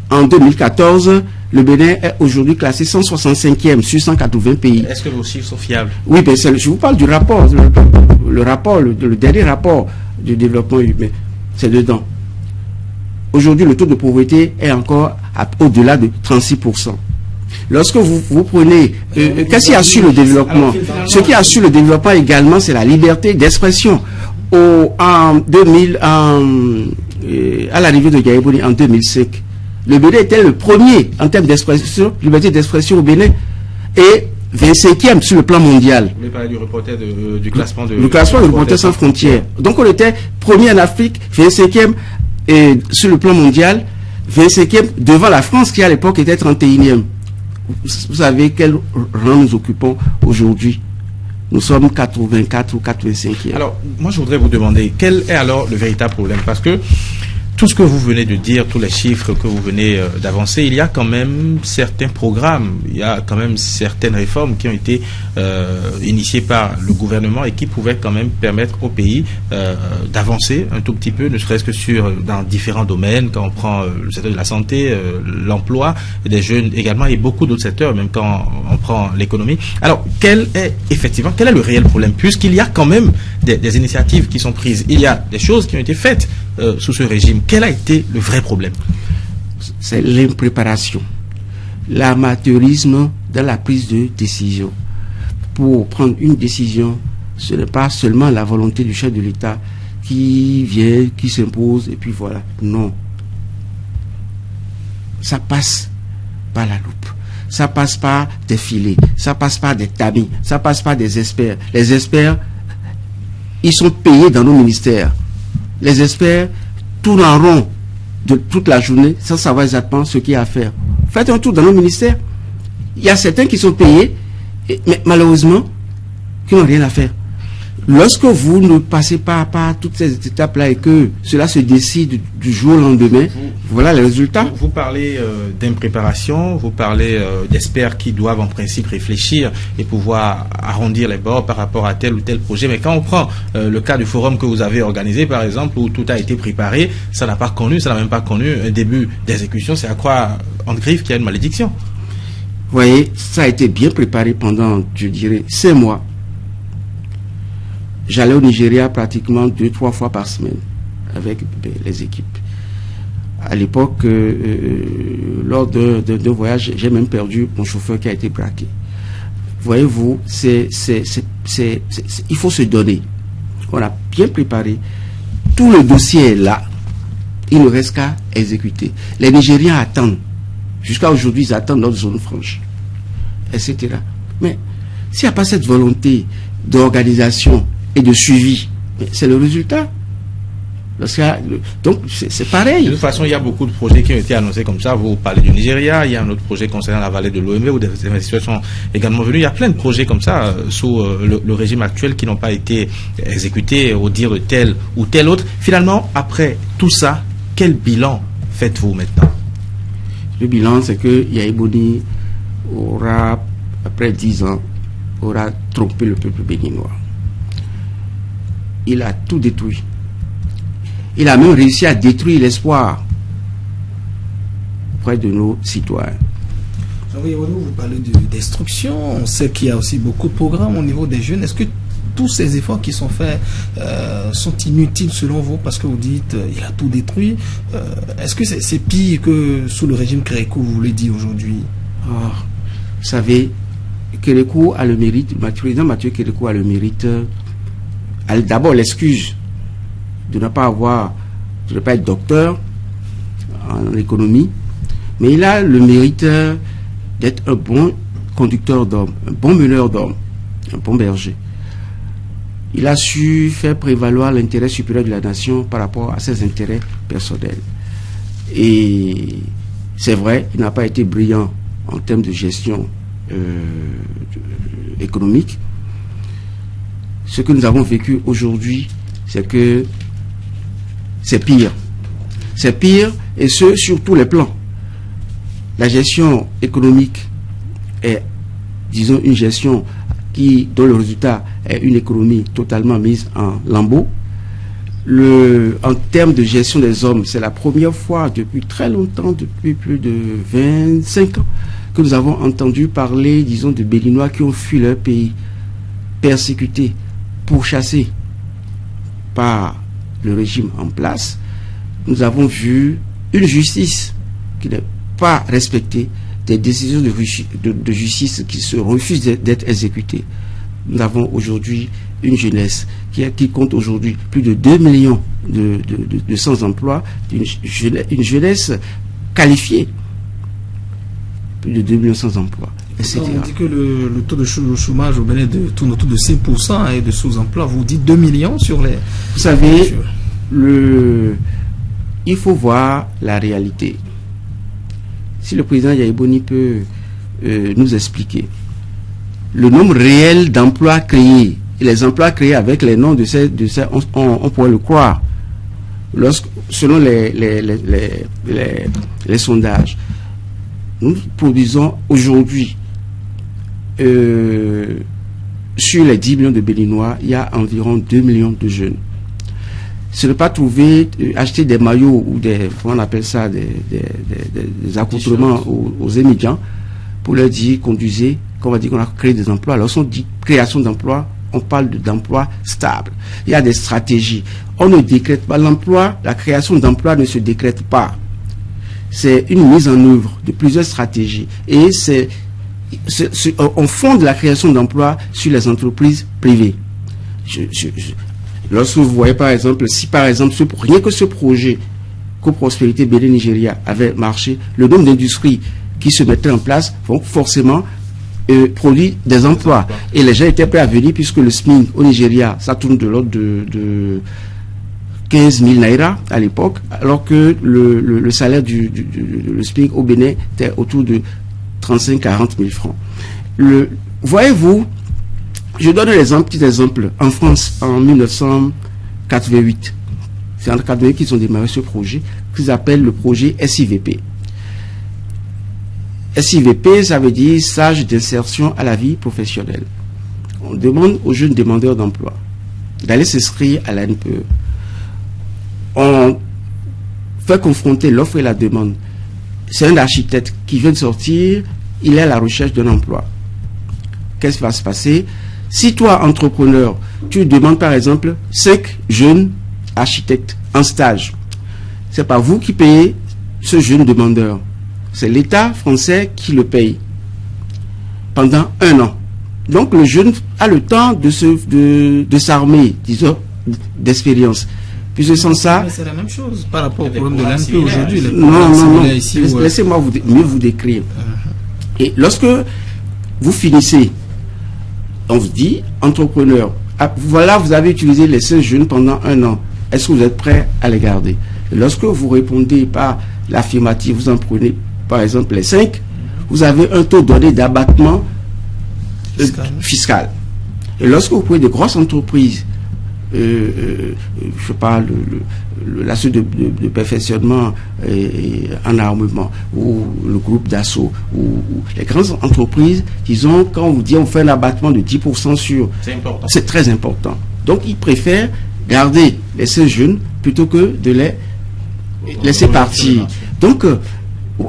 En 2014, le Bénin est aujourd'hui classé 165e sur 180 pays. Est-ce que vos chiffres sont fiables? Oui, ben je vous parle du rapport, le dernier rapport du développement humain. C'est dedans. Aujourd'hui, le taux de pauvreté est encore au-delà de 36%. Lorsque vous prenez, qu'est-ce qui assure le développement? Ce qui assure le développement également, c'est la liberté d'expression. À l'arrivée de Yahi Boni en 2005, le Bénin était le premier en termes d'expression, liberté d'expression au Bénin, et 25e sur le plan mondial. Vous voulez parler du reporter du classement de... Le classement de Reporters sans frontières. Donc on était premier en Afrique, 25e sur le plan mondial, 25e devant la France qui à l'époque était 31e. Vous savez quel rang nous occupons aujourd'hui? Nous sommes 84 ou 85e. Alors, moi je voudrais vous demander, quel est alors le véritable problème? Parce que tout ce que vous venez de dire, tous les chiffres que vous venez d'avancer, il y a quand même certains programmes, il y a quand même certaines réformes qui ont été initiées par le gouvernement et qui pouvaient quand même permettre au pays d'avancer un tout petit peu, ne serait-ce que dans différents domaines, quand on prend le secteur de la santé, l'emploi des jeunes également, et beaucoup d'autres secteurs, même quand on prend l'économie. Alors, quel est le réel problème? Puisqu'il y a quand même des initiatives qui sont prises, il y a des choses qui ont été faites sous ce régime. Quel a été le vrai problème? C'est l'impréparation, l'amateurisme dans la prise de décision. Pour prendre une décision, ce n'est pas seulement la volonté du chef de l'État qui vient, qui s'impose, et puis voilà. Non. Ça passe par la loupe. Ça passe par des filets. Ça passe par des tamis. Ça passe par des experts. Les experts, ils sont payés dans nos ministères. Les experts tournent en rond de toute la journée sans savoir exactement ce qu'il y a à faire. Faites un tour dans nos ministères. Il y a certains qui sont payés, mais malheureusement, qui n'ont rien à faire. Lorsque vous ne passez pas par toutes ces étapes-là et que cela se décide du jour au lendemain, voilà les résultats. Vous parlez d'impréparation, vous parlez d'experts qui doivent en principe réfléchir et pouvoir arrondir les bords par rapport à tel ou tel projet. Mais quand on prend le cas du forum que vous avez organisé, par exemple, où tout a été préparé, ça n'a même pas connu un début d'exécution. C'est à croire en griffe qu'il y a une malédiction. Vous voyez, ça a été bien préparé pendant, je dirais, 5 mois. J'allais au Nigeria pratiquement 2-3 fois par semaine avec les équipes. À l'époque, lors d'un voyage, j'ai même perdu mon chauffeur qui a été braqué. Voyez-vous, il faut se donner. On a bien préparé. Tout le dossier est là. Il ne reste qu'à exécuter. Les Nigériens attendent. Jusqu'à aujourd'hui, ils attendent notre zone franche, etc. Mais s'il n'y a pas cette volonté d'organisation et de suivi, c'est le résultat. Donc, c'est pareil. De toute façon, il y a beaucoup de projets qui ont été annoncés comme ça. Vous parlez du Nigeria, il y a un autre projet concernant la vallée de l'OMV où des investisseurs sont également venus. Il y a plein de projets comme ça sous le régime actuel qui n'ont pas été exécutés au dire de tel ou tel autre. Finalement, après tout ça, quel bilan faites-vous maintenant? Le bilan, c'est que Yahi Boni aura, après 10 ans, aura trompé le peuple béninois. Il a tout détruit. Il a même réussi à détruire l'espoir auprès de nos citoyens. Vous parlez de destruction. On sait qu'il y a aussi beaucoup de programmes au niveau des jeunes. Est-ce que tous ces efforts qui sont faits sont inutiles selon vous? Parce que vous dites il a tout détruit. Est-ce que c'est pire que sous le régime Kérékou, vous voulez dire aujourd'hui? Vous savez, Kérékou a le mérite, le président Mathieu Kérékou a le mérite, d'abord l'excuse de ne pas être docteur en économie, mais il a le mérite d'être un bon conducteur d'hommes, un bon meneur d'hommes, un bon berger. Il a su faire prévaloir l'intérêt supérieur de la nation par rapport à ses intérêts personnels. Et c'est vrai, il n'a pas été brillant en termes de gestion économique. Ce que nous avons vécu aujourd'hui, c'est que c'est pire. C'est pire, et ce, sur tous les plans. La gestion économique est, disons, une gestion dont le résultat est une économie totalement mise en lambeaux. En termes de gestion des hommes, c'est la première fois depuis très longtemps, depuis plus de 25 ans, que nous avons entendu parler, disons, de Béninois qui ont fui leur pays, persécutés, pourchassés par le régime en place. Nous avons vu une justice qui n'est pas respectée, des décisions de justice qui se refusent d'être exécutées. Nous avons aujourd'hui une jeunesse qui compte aujourd'hui plus de 2 millions de sans-emploi, une jeunesse qualifiée, plus de 2 millions sans emploi, etc. On dit que le taux de chômage au Bénin tourne autour de 5% et de sous-emploi. Vous dites 2 millions sur les... Vous savez, il faut voir la réalité. Si le président Yahi Boni peut nous expliquer le nombre réel d'emplois créés, et les emplois créés avec les noms de ces on pourrait le croire. selon les sondages, nous produisons aujourd'hui, sur les 10 millions de Béninois, il y a environ 2 millions de jeunes. Ce n'est pas trouver, acheter des maillots ou comment on appelle ça, des accoutrements aux émigrants pour leur dire, conduisez, qu'on va dire qu'on a créé des emplois. Alors, si on dit création d'emplois, on parle d'emplois stables. Il y a des stratégies. On ne décrète pas l'emploi, la création d'emplois ne se décrète pas. C'est une mise en œuvre de plusieurs stratégies. Et on fonde la création d'emplois sur les entreprises privées. Lorsque vous voyez par exemple, si par exemple, rien que ce projet Coprospérité Bénin-Nigeria avait marché, le nombre d'industries qui se mettaient en place vont forcément produire des emplois. Et les gens étaient prêts à venir puisque le SMIC au Nigeria, ça tourne de l'ordre de 15 000 naira à l'époque, alors que le salaire le SMIC au Bénin était autour de 35-40 000 francs. Voyez-vous, je donne un petit exemple. En France, en 1988, c'est en 1988 qu'ils ont démarré ce projet, qu'ils appellent le projet SIVP. SIVP, ça veut dire stage d'insertion à la vie professionnelle. On demande aux jeunes demandeurs d'emploi d'aller s'inscrire à la NPE. On fait confronter l'offre et la demande. C'est un architecte qui vient de sortir, il est à la recherche d'un emploi. Qu'est-ce qui va se passer? Si toi, entrepreneur, tu demandes par exemple 5 jeunes architectes en stage, c'est pas vous qui payez ce jeune demandeur. C'est l'État français qui le paye pendant 1 an. Donc le jeune a le temps de s'armer, disons, d'expérience. Puis sans ça... C'est la même chose par rapport au problème de l'ANP aujourd'hui. Non. Laissez-moi mieux vous décrire. Et lorsque vous finissez, on vous dit, entrepreneur, voilà, vous avez utilisé les 5 jeunes pendant 1 an. Est-ce que vous êtes prêt à les garder? Et lorsque vous répondez par l'affirmative, vous en prenez par exemple les 5, vous avez un taux donné d'abattement fiscal. Et lorsque vous prenez de grosses entreprises, je sais pas, la suite de perfectionnement en armement, ou le groupe d'assaut, ou les grandes entreprises, disons, quand on vous dit on fait un abattement de 10% sur... C'est très important. Donc, ils préfèrent garder les 16 jeunes plutôt que de les laisser partir. Donc,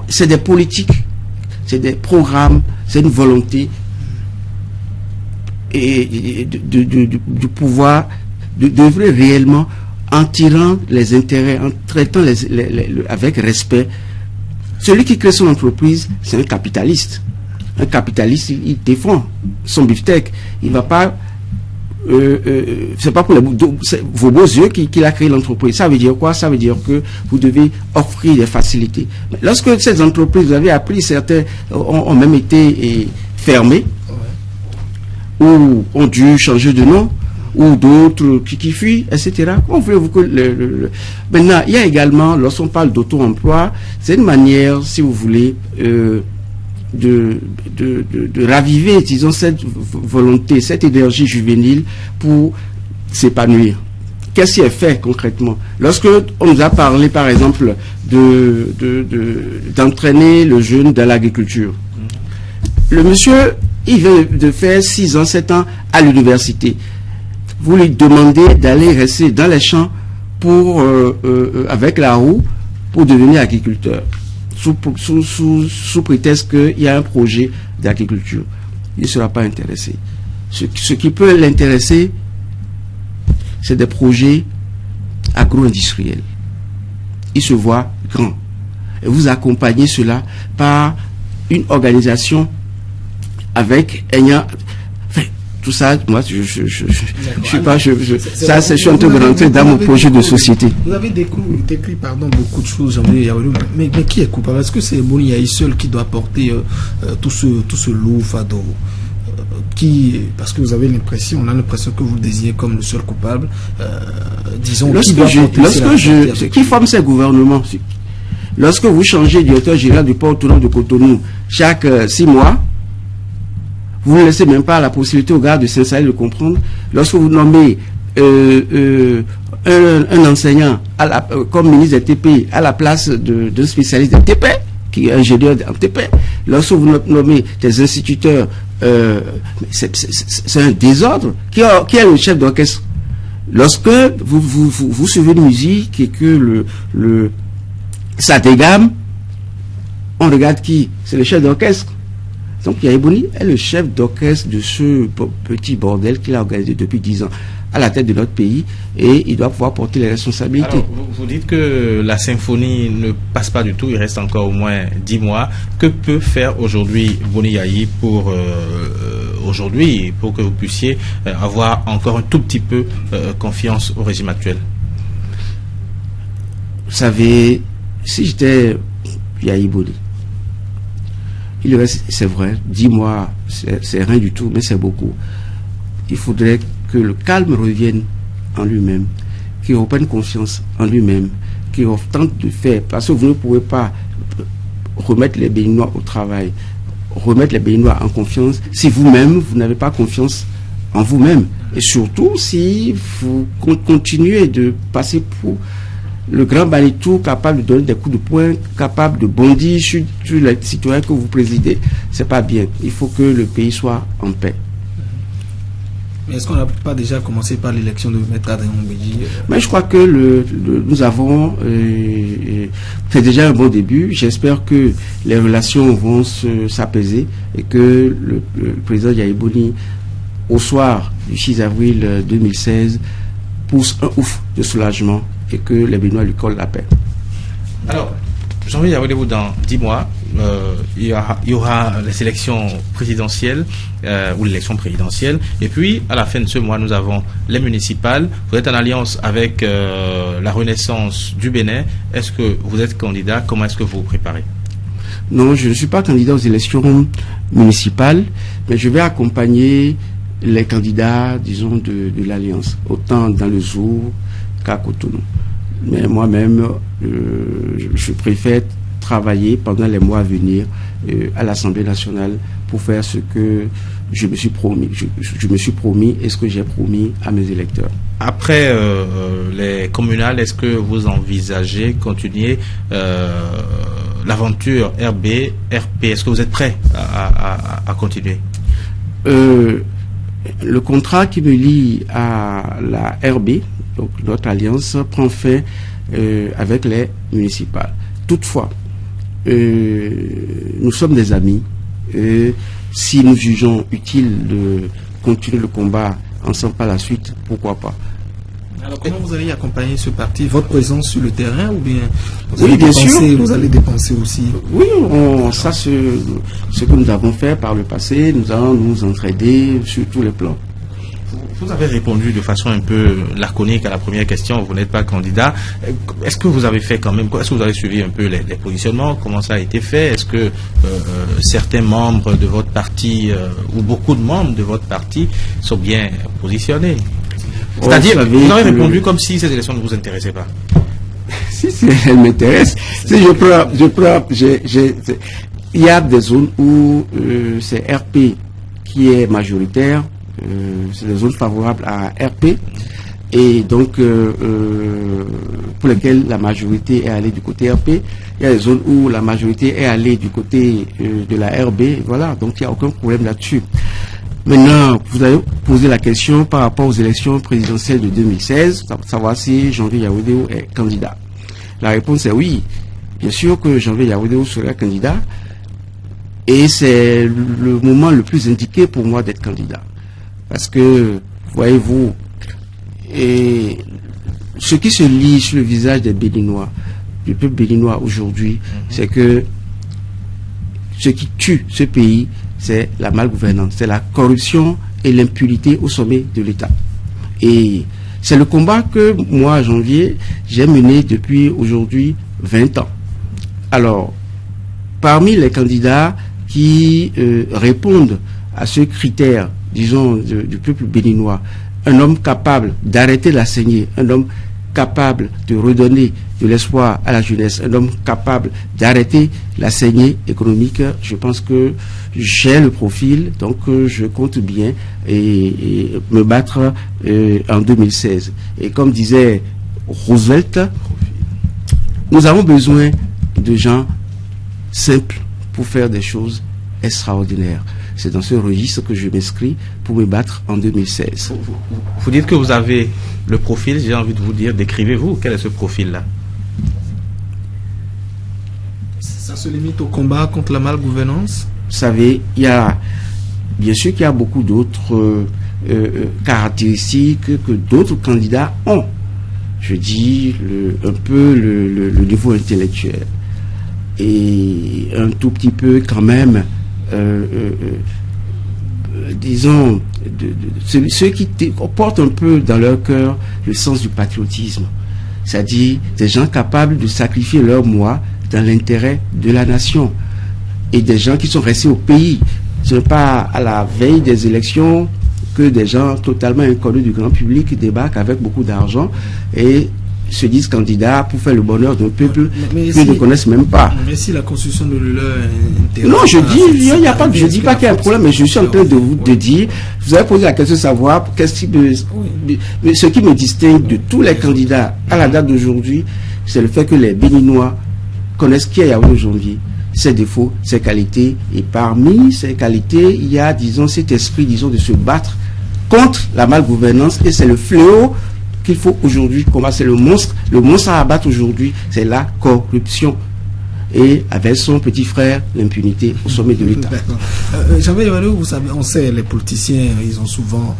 c'est des politiques, c'est des programmes, c'est une volonté et du pouvoir d'œuvrer réellement en tirant les intérêts, en traitant avec respect. Celui qui crée son entreprise, c'est un capitaliste. Un capitaliste, il défend son beefsteak. Il ne va pas... c'est pas pour vos beaux yeux qu'il a créé l'entreprise. Ça veut dire quoi? Ça veut dire que vous devez offrir des facilités. Mais lorsque ces entreprises, vous avez appris, certains ont même été fermés, ou ont dû changer de nom, ou d'autres qui fuient, etc. Comment voulez-vous que Maintenant, il y a également, lorsqu'on parle d'auto-emploi, c'est une manière, si vous voulez, de raviver, disons, cette volonté, cette énergie juvénile pour s'épanouir. Qu'est-ce qui est fait concrètement? Lorsque on nous a parlé, par exemple, d'entraîner le jeune dans l'agriculture, le monsieur, il vient de faire 6 ans, 7 ans à l'université. Vous lui demandez d'aller rester dans les champs avec la roue pour devenir agriculteur. Sous prétexte qu'il y a un projet d'agriculture. Il ne sera pas intéressé. Ce qui peut l'intéresser, c'est des projets agro-industriels. Il se voit grand. Et vous accompagnez cela par une organisation avec tout ça, moi, je suis pas, je suis en train de rentrer dans mon projet de société. Vous avez décrit beaucoup de choses, mais qui est coupable? Est-ce que c'est Boni Yahi seul qui doit porter tout ce lourd fardeau? Parce que vous avez l'impression, on a l'impression que vous le désignez comme le seul coupable, disons, qui forme ces gouvernements? Lorsque vous changez directeur général du port autonome de Cotonou chaque 6 mois, vous ne laissez même pas la possibilité aux gars de s'installer, de comprendre. Lorsque vous nommez un enseignant comme ministre des TP à la place d'un spécialiste des TP, qui est ingénieur en TP. Lorsque vous nommez des instituteurs, c'est un désordre. Qui est le chef d'orchestre? Lorsque vous suivez une musique et que ça dégamme, on regarde qui? C'est le chef d'orchestre. Donc Yaya Boni est le chef d'orchestre de ce petit bordel qu'il a organisé depuis 10 ans à la tête de notre pays, et il doit pouvoir porter les responsabilités. Alors, vous dites que la symphonie ne passe pas du tout, il reste encore au moins 10 mois. Que peut faire aujourd'hui Boni Yayi pour que vous puissiez avoir encore un tout petit peu confiance au régime actuel? Vous savez, si j'étais Yaya Boni, il reste, c'est vrai, 10 mois, c'est rien du tout, mais c'est beaucoup. Il faudrait que le calme revienne en lui-même, qu'il reprenne confiance en lui-même, qu'il tente de faire, parce que vous ne pouvez pas remettre les Béninois au travail, remettre les Béninois en confiance, si vous-même, vous n'avez pas confiance en vous-même. Et surtout, si vous continuez de passer pour le grand Manitou, capable de donner des coups de poing, capable de bondir sur les citoyens que vous présidez, c'est pas bien. Il faut que le pays soit en paix. Mais est-ce qu'on n'a pas déjà commencé par l'élection de Maître Adrien Mbedji? Mais je crois que nous avons fait déjà un bon début. J'espère que les relations vont s'apaiser et que le président Yaya Boni, au soir du 6 avril 2016, pousse un ouf de soulagement et que les Béninois lui collent la paix. Alors, Janvier Yaoundé, dans 10 mois, il y aura les élections présidentielles ou l'élection présidentielle, et puis à la fin de ce mois nous avons les municipales. Vous êtes en alliance avec la Renaissance du Bénin. Est-ce que vous êtes candidat? Comment est-ce que vous vous préparez? Non, je ne suis pas candidat aux élections municipales, mais je vais accompagner les candidats, disons, de l'alliance, autant dans le Zou qu'à Cotonou. Mais moi-même, je préfère travailler pendant les mois à venir à l'Assemblée nationale pour faire ce que je me suis promis. Je me suis promis et ce que j'ai promis à mes électeurs. Après les communales, est-ce que vous envisagez continuer l'aventure RP? Est-ce que vous êtes prêt à continuer? Le contrat qui me lie à la RB, donc notre alliance, prend fin avec les municipales. Toutefois, nous sommes des amis. Si nous jugeons utile de continuer le combat ensemble par la suite, pourquoi pas? Alors comment vous allez accompagner ce parti? Votre présence sur le terrain ou bien oui, bien sûr. Vous allez dépenser aussi? Oui, ça c'est ce que nous avons fait par le passé. Nous allons nous entraider sur tous les plans. Vous avez répondu de façon un peu laconique à la première question. Vous n'êtes pas candidat. Est-ce que vous avez fait quand même? Est-ce que vous avez suivi un peu les positionnements? Comment ça a été fait? Est-ce que certains membres de votre parti ou beaucoup de membres de votre parti sont bien positionnés? C'est-à-dire, vous avez répondu comme si ces élections ne vous intéressaient pas. Si elles m'intéressent, si il y a des zones où c'est RP qui est majoritaire, c'est des zones favorables à RP, et donc pour lesquelles la majorité est allée du côté RP. Il y a des zones où la majorité est allée du côté de la RB, voilà, donc il n'y a aucun problème là-dessus. Maintenant, vous avez posé la question par rapport aux élections présidentielles de 2016, savoir si Janvier Yaoundé est candidat. La réponse est oui. Bien sûr que Janvier Yaoundé sera candidat, et c'est le moment le plus indiqué pour moi d'être candidat. Parce que, voyez-vous, et ce qui se lit sur le visage des Béninois, du peuple béninois aujourd'hui, c'est que ce qui tue ce pays, c'est la malgouvernance, c'est la corruption et l'impunité au sommet de l'État. Et c'est le combat que moi, Janvier, j'ai mené depuis aujourd'hui 20 ans. Alors, parmi les candidats qui répondent à ce critère, disons, du peuple béninois, un homme capable d'arrêter la saignée, un homme capable de redonner de l'espoir à la jeunesse, un homme capable d'arrêter la saignée économique, je pense que j'ai le profil, donc je compte bien et me battre en 2016. Et comme disait Roosevelt. Nous avons besoin de gens simples pour faire des choses extraordinaires. C'est dans ce registre que je m'inscris pour me battre en 2016. Vous dites que vous avez le profil, j'ai envie de vous dire, décrivez-vous, quel est ce profil-là? Ça se limite au combat contre la malgouvernance? Vous savez, il y a, bien sûr qu'il y a beaucoup d'autres caractéristiques que d'autres candidats ont. Je dis un peu le niveau intellectuel et un tout petit peu quand même, disons, ceux qui portent un peu dans leur cœur le sens du patriotisme, c'est-à-dire des gens capables de sacrifier leur moi dans l'intérêt de la nation, et des gens qui sont restés au pays. Ce n'est pas à la veille des élections que des gens totalement inconnus du grand public débarquent avec beaucoup d'argent et se disent candidats pour faire le bonheur d'un peuple qu'ils ne connaissent même pas. Mais si la constitution de l'ULE... Non, je dis, il n'y a pas, je dis pas qu'il y a un problème, mais je suis en train de dire, vous avez posé la question de savoir ce qui me distingue de tous les candidats à la date d'aujourd'hui, c'est le fait que les Béninois connaissent qui est Yaoundé aujourd'hui, ses défauts, ses qualités, et parmi ces qualités, il y a, disons, cet esprit, disons, de se battre contre la malgouvernance, et c'est le fléau qu'il faut aujourd'hui combattre. C'est le monstre à abattre aujourd'hui, c'est la corruption. Et avec son petit frère, l'impunité au sommet de l'État. Jean-Pierre Yabadou, vous savez, on sait, les politiciens, ils ont souvent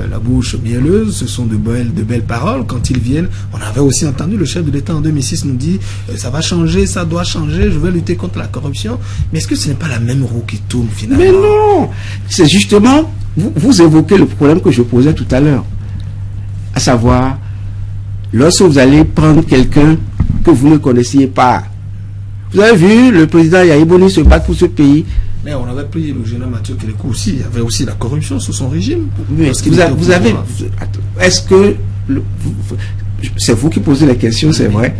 la bouche mielleuse, ce sont de belles paroles. Quand ils viennent, on avait aussi entendu le chef de l'État en 2006 nous dit ça va changer, ça doit changer, je vais lutter contre la corruption. Mais est-ce que ce n'est pas la même roue qui tourne finalement? Mais non, c'est justement, vous évoquez le problème que je posais tout à l'heure. À savoir, lorsque vous allez prendre quelqu'un que vous ne connaissiez pas, vous avez vu le président Yahya Boni se battre pour ce pays. Mais on avait pris le général Mathieu Kélékou aussi, il y avait aussi la corruption sous son régime. Mais vous avez, est-ce que, c'est vous qui posez la question, c'est vrai,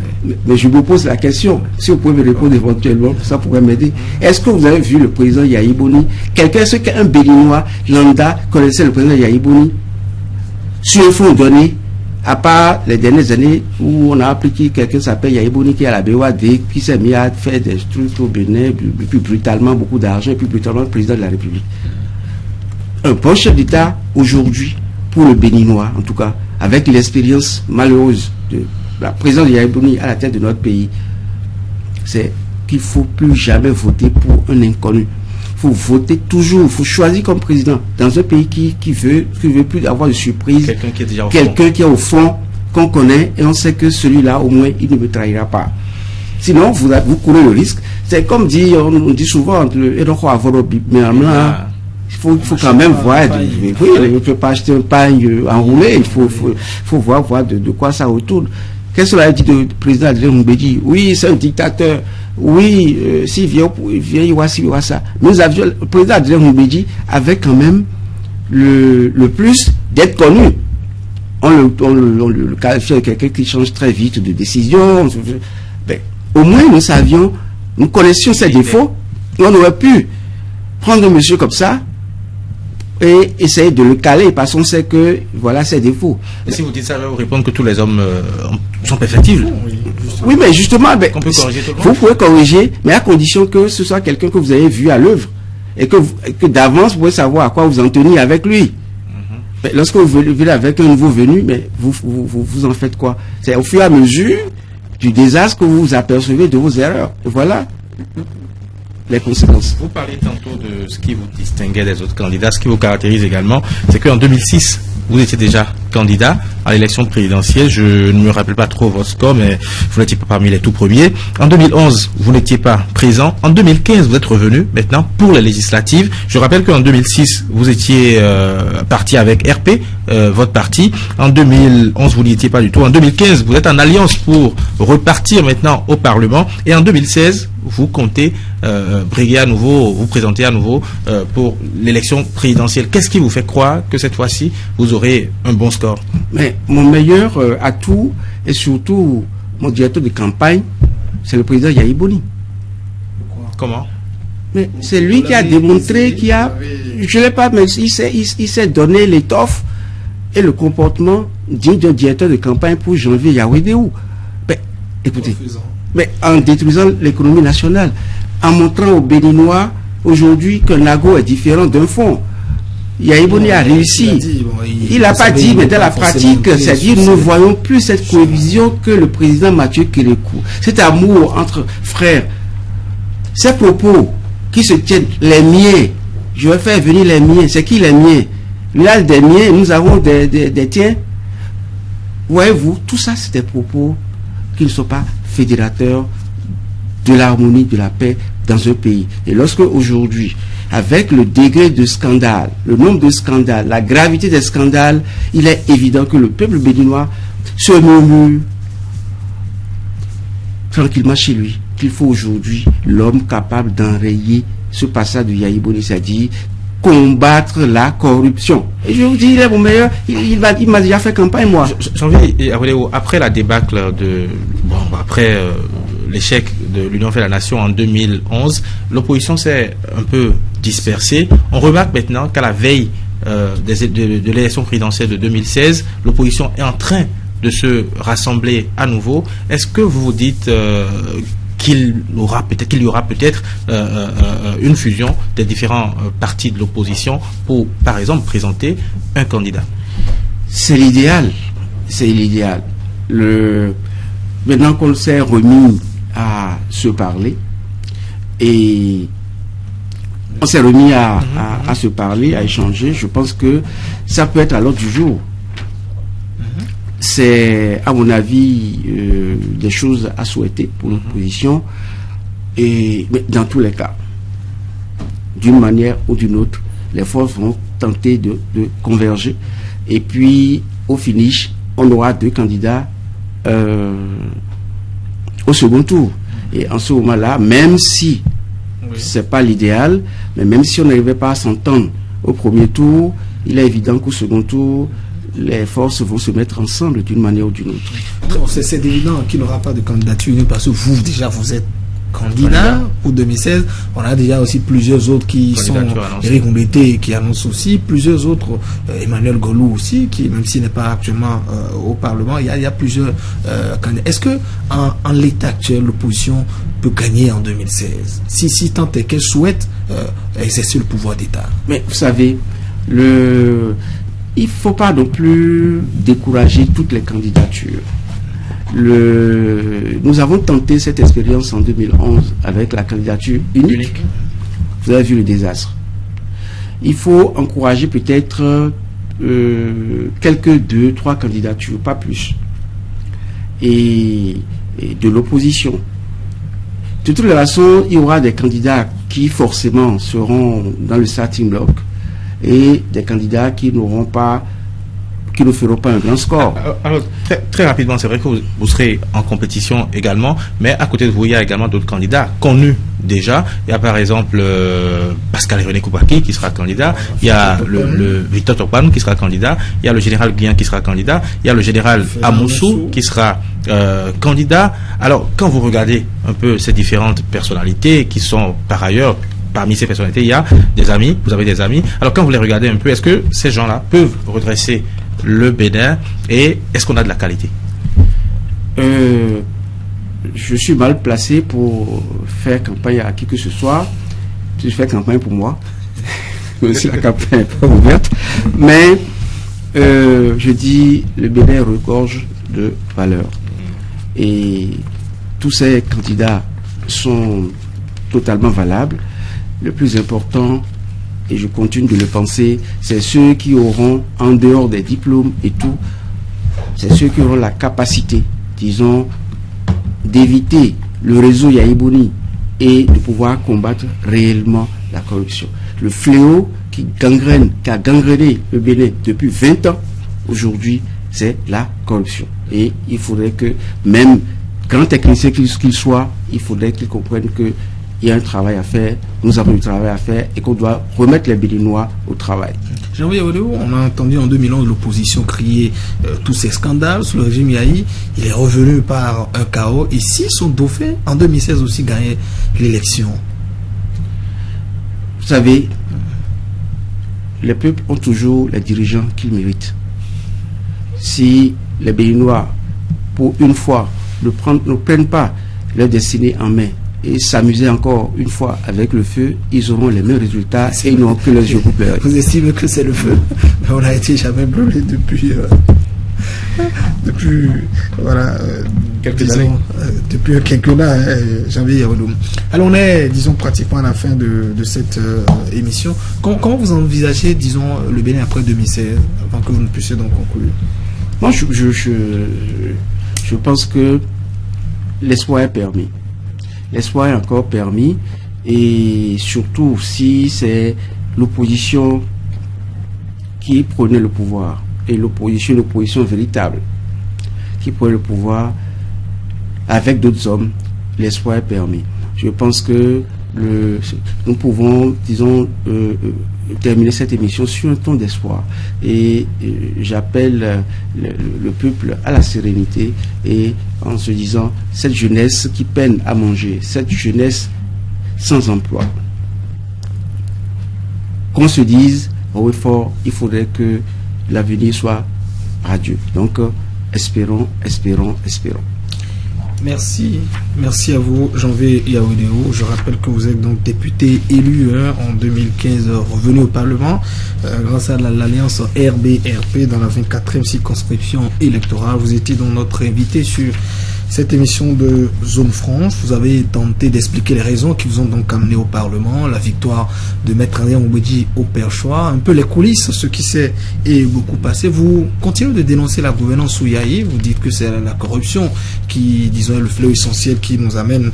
mais je vous pose la question, si vous pouvez me répondre éventuellement, ça pourrait m'aider. Est-ce que vous avez vu le président Yahya Boni, ce qu'un Béninois lambda connaissait le président Yahya Boni sur un fonds donné, à part les dernières années où on a appris que quelqu'un s'appelle Yahya Boni qui est à la BOAD, qui s'est mis à faire des trucs au Bénin, puis brutalement beaucoup d'argent, et puis brutalement le président de la République. Un bon chef d'État aujourd'hui, pour le Béninois en tout cas, avec l'expérience malheureuse de la présidence de Yahya Boni à la tête de notre pays, c'est qu'il ne faut plus jamais voter pour un inconnu. Il faut voter toujours, il faut choisir comme président dans un pays qui veut plus avoir de surprise, quelqu'un qui est au fond, qu'on connaît, et on sait que celui-là, au moins, il ne me trahira pas. Sinon, vous courez le risque. C'est comme dit, on dit souvent, il faut quand même voir, oui, il ne peut pas acheter un pain enroulé, il faut voir de quoi ça retourne. Qu'est-ce que cela dit le président Adrien Mbedi? Oui, c'est un dictateur. Oui, s'il vient, il voit ci, il voit ça. Nous avions, le président Adrien Mbedi avait quand même le plus d'être connu. On le qualifiait de quelqu'un qui change très vite de décision. Ben, au moins, nous connaissions ses défauts. On aurait pu prendre un monsieur comme ça et essayer de le caler parce qu'on sait que voilà ses défauts. Et si vous dites ça, je vais vous répondre que tous les hommes sont perfectibles. Oui, mais justement, on peut corriger tout le monde. Vous pouvez corriger, mais à condition que ce soit quelqu'un que vous avez vu à l'œuvre et que d'avance vous pouvez savoir à quoi vous en tenir avec lui. Mais lorsque vous venez avec un nouveau venu, mais vous en faites quoi? C'est au fur et à mesure du désastre que vous vous apercevez de vos erreurs. Et voilà les conséquences. Vous parlez tantôt de ce qui vous distinguait des autres candidats. Ce qui vous caractérise également, c'est qu'en 2006, vous étiez déjà candidat à l'élection présidentielle. Je ne me rappelle pas trop votre score, mais vous n'étiez pas parmi les tout premiers. En 2011, vous n'étiez pas présent. En 2015, vous êtes revenu maintenant pour les législatives. Je rappelle qu'en 2006, vous étiez parti avec RP, votre parti. En 2011, vous n'y étiez pas du tout. En 2015, vous êtes en alliance pour repartir maintenant au Parlement. Et en 2016, vous comptez briguer à nouveau, vous présenter à nouveau pour l'élection présidentielle. Qu'est-ce qui vous fait croire que cette fois-ci, vous aurez un bon score? Mais mon meilleur atout, et surtout mon directeur de campagne, c'est le président Yahya Boni. Comment? Mais c'est lui qui a démontré qu'il y a... Je ne l'ai pas, mais il s'est donné l'étoffe et le comportement d'un directeur de campagne pour Janvier Yawédéou. Ben, écoutez, mais en détruisant l'économie nationale, en montrant aux Béninois aujourd'hui que Nago est différent d'un fonds. Yaïboni a réussi. Il n'a pas dit, mais dans la pratique, c'est-à-dire nous ne voyons plus cette cohésion que le président Mathieu Kérékou. Cet amour entre frères, ces propos qui se tiennent, les miens, je vais faire venir les miens, c'est qui les miens? Il a des miens, nous avons des tiens. Voyez-vous, tout ça, c'est des propos qui ne sont pas fédérateurs de l'harmonie, de la paix dans un pays. Et lorsque aujourd'hui, avec le degré de scandale, le nombre de scandales, la gravité des scandales, il est évident que le peuple béninois se murmure tranquillement chez lui qu'il faut aujourd'hui l'homme capable d'enrayer ce passage de Yaïboni, c'est-à-dire combattre la corruption. Et je vous dis, il est mon meilleur, il m'a déjà fait campagne, moi. Après la débâcle après l'échec de l'Union fait la Nation en 2011, l'opposition s'est un peu dispersée. On remarque maintenant qu'à la veille de l'élection présidentielle de 2016, l'opposition est en train de se rassembler à nouveau. Est-ce que vous vous dites qu'il y aura peut-être une fusion des différents partis de l'opposition pour, par exemple, présenter un candidat? C'est l'idéal. C'est l'idéal. Maintenant qu'on s'est remis à se parler et on s'est remis à se parler, à échanger, je pense que ça peut être à l'ordre du jour. C'est, à mon avis, des choses à souhaiter pour l'opposition. Et dans tous les cas, d'une manière ou d'une autre, les forces vont tenter de converger. Et puis, au finish, on aura 2 candidats au second tour. Et en ce moment-là, même si c'est pas l'idéal, mais même si on n'arrivait pas à s'entendre au premier tour, il est évident qu'au second tour, les forces vont se mettre ensemble d'une manière ou d'une autre. C'est évident qu'il n'y aura pas de candidature parce que vous, déjà, vous êtes candidat pour 2016. On a déjà aussi plusieurs autres qui sont Eric Mbete qui annonce aussi, plusieurs autres, Emmanuel Golou aussi, qui même s'il n'est pas actuellement au Parlement, il y a plusieurs candidats. Est-ce que en l'état actuel, l'opposition peut gagner en 2016 si tant est qu'elle souhaite exercer le pouvoir d'État? Mais vous savez, il ne faut pas non plus décourager toutes les candidatures. Nous avons tenté cette expérience en 2011 avec la candidature unique. Vous avez vu le désastre. Il faut encourager peut-être quelques 2, 3 candidatures, pas plus. Et de l'opposition. De toutes les façons, il y aura des candidats qui forcément seront dans le starting block et des candidats qui ne feront pas un grand score. Alors, très rapidement, c'est vrai que vous serez en compétition également, mais à côté de vous, il y a également d'autres candidats connus déjà. Il y a par exemple Pascal René Koupaki qui sera candidat, il y a le Victor Tokpan qui sera candidat, il y a le général Guian qui sera candidat, il y a le général Amoussou qui sera candidat. Alors, quand vous regardez un peu ces différentes personnalités qui sont par ailleurs, parmi ces personnalités, il y a des amis, vous avez des amis. Alors, quand vous les regardez un peu, est-ce que ces gens-là peuvent redresser le Bénin et est-ce qu'on a de la qualité? Je suis mal placé pour faire campagne à qui que ce soit. Je fais campagne pour moi. Si la campagne n'est pas ouverte. Mais je dis, le Bénin regorge de valeurs. Et tous ces candidats sont totalement valables. Le plus important, et je continue de le penser, c'est ceux qui auront, en dehors des diplômes et tout, c'est ceux qui auront la capacité, disons, d'éviter le réseau Yaïboni et de pouvoir combattre réellement la corruption. Le fléau qui a gangréné le Bénin depuis 20 ans, aujourd'hui, c'est la corruption. Et il faudrait que, même grand technicien qu'il soit, il faudrait qu'il comprenne que il y a un travail à faire, nous avons du travail à faire et qu'on doit remettre les Béninois au travail. Jean-Louis Awadéo, on a entendu en 2011 l'opposition crier tous ces scandales sous le régime Yahi. Il est revenu par un chaos. Ici, son dauphin, en 2016 aussi, gagnait l'élection. Vous savez, les peuples ont toujours les dirigeants qu'ils méritent. si les Béninois, pour une fois, ne prennent pas leur destinée en main et s'amuser encore une fois avec le feu, ils auront les mêmes résultats et ils n'auront que les yeux couverts. Vous estimez que c'est le feu? On n'a été jamais brûlé depuis voilà, quelques années. Depuis un quinquennat, Janvier Yaoulou. Alors on est, disons, pratiquement à la fin de cette émission. Comment vous envisagez, disons, le Bénin après 2016, avant que vous ne puissiez donc conclure? Moi, je pense que l'espoir est permis. L'espoir est encore permis, et surtout si c'est l'opposition qui prenait le pouvoir, et l'opposition véritable qui prenait le pouvoir avec d'autres hommes, l'espoir est permis. Je pense que nous pouvons, disons, terminer cette émission sur un ton d'espoir, et j'appelle le peuple à la sérénité, et en se disant, cette jeunesse qui peine à manger, cette jeunesse sans emploi, qu'on se dise au effort, il faudrait que l'avenir soit radieux. Donc espérons. Merci à vous, Janvier Yaoudéo. Je rappelle que vous êtes donc député élu en 2015, revenu au Parlement grâce à l'alliance RB-RP dans la 24e circonscription électorale. Vous étiez donc notre invité sur cette émission de Zone Franche. Vous avez tenté d'expliquer les raisons qui vous ont donc amené au Parlement, la victoire de Maître Adrien Oubedji au Perchois, un peu les coulisses, ce qui s'est beaucoup passé. Vous continuez de dénoncer la gouvernance sous Yahi. Vous dites que c'est la corruption qui, disons, est le fléau essentiel qui nous amène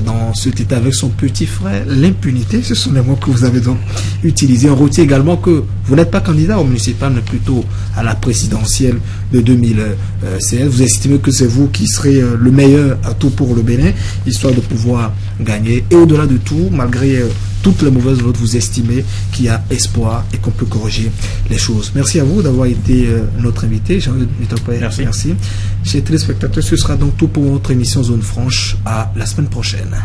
dans cet état avec son petit frère. L'impunité, ce sont les mots que vous avez donc utilisés. On retient également que vous n'êtes pas candidat au municipal, mais plutôt à la présidentielle de 2016. Vous estimez que c'est vous qui serez le meilleur atout pour le Bénin, histoire de pouvoir gagner. Et au-delà de tout, malgré toutes les mauvaises votes, vous estimez qu'il y a espoir et qu'on peut corriger les choses. Merci à vous d'avoir été notre invité. Merci. Chers téléspectateurs, ce sera donc tout pour votre émission Zone Franche. À la semaine prochaine.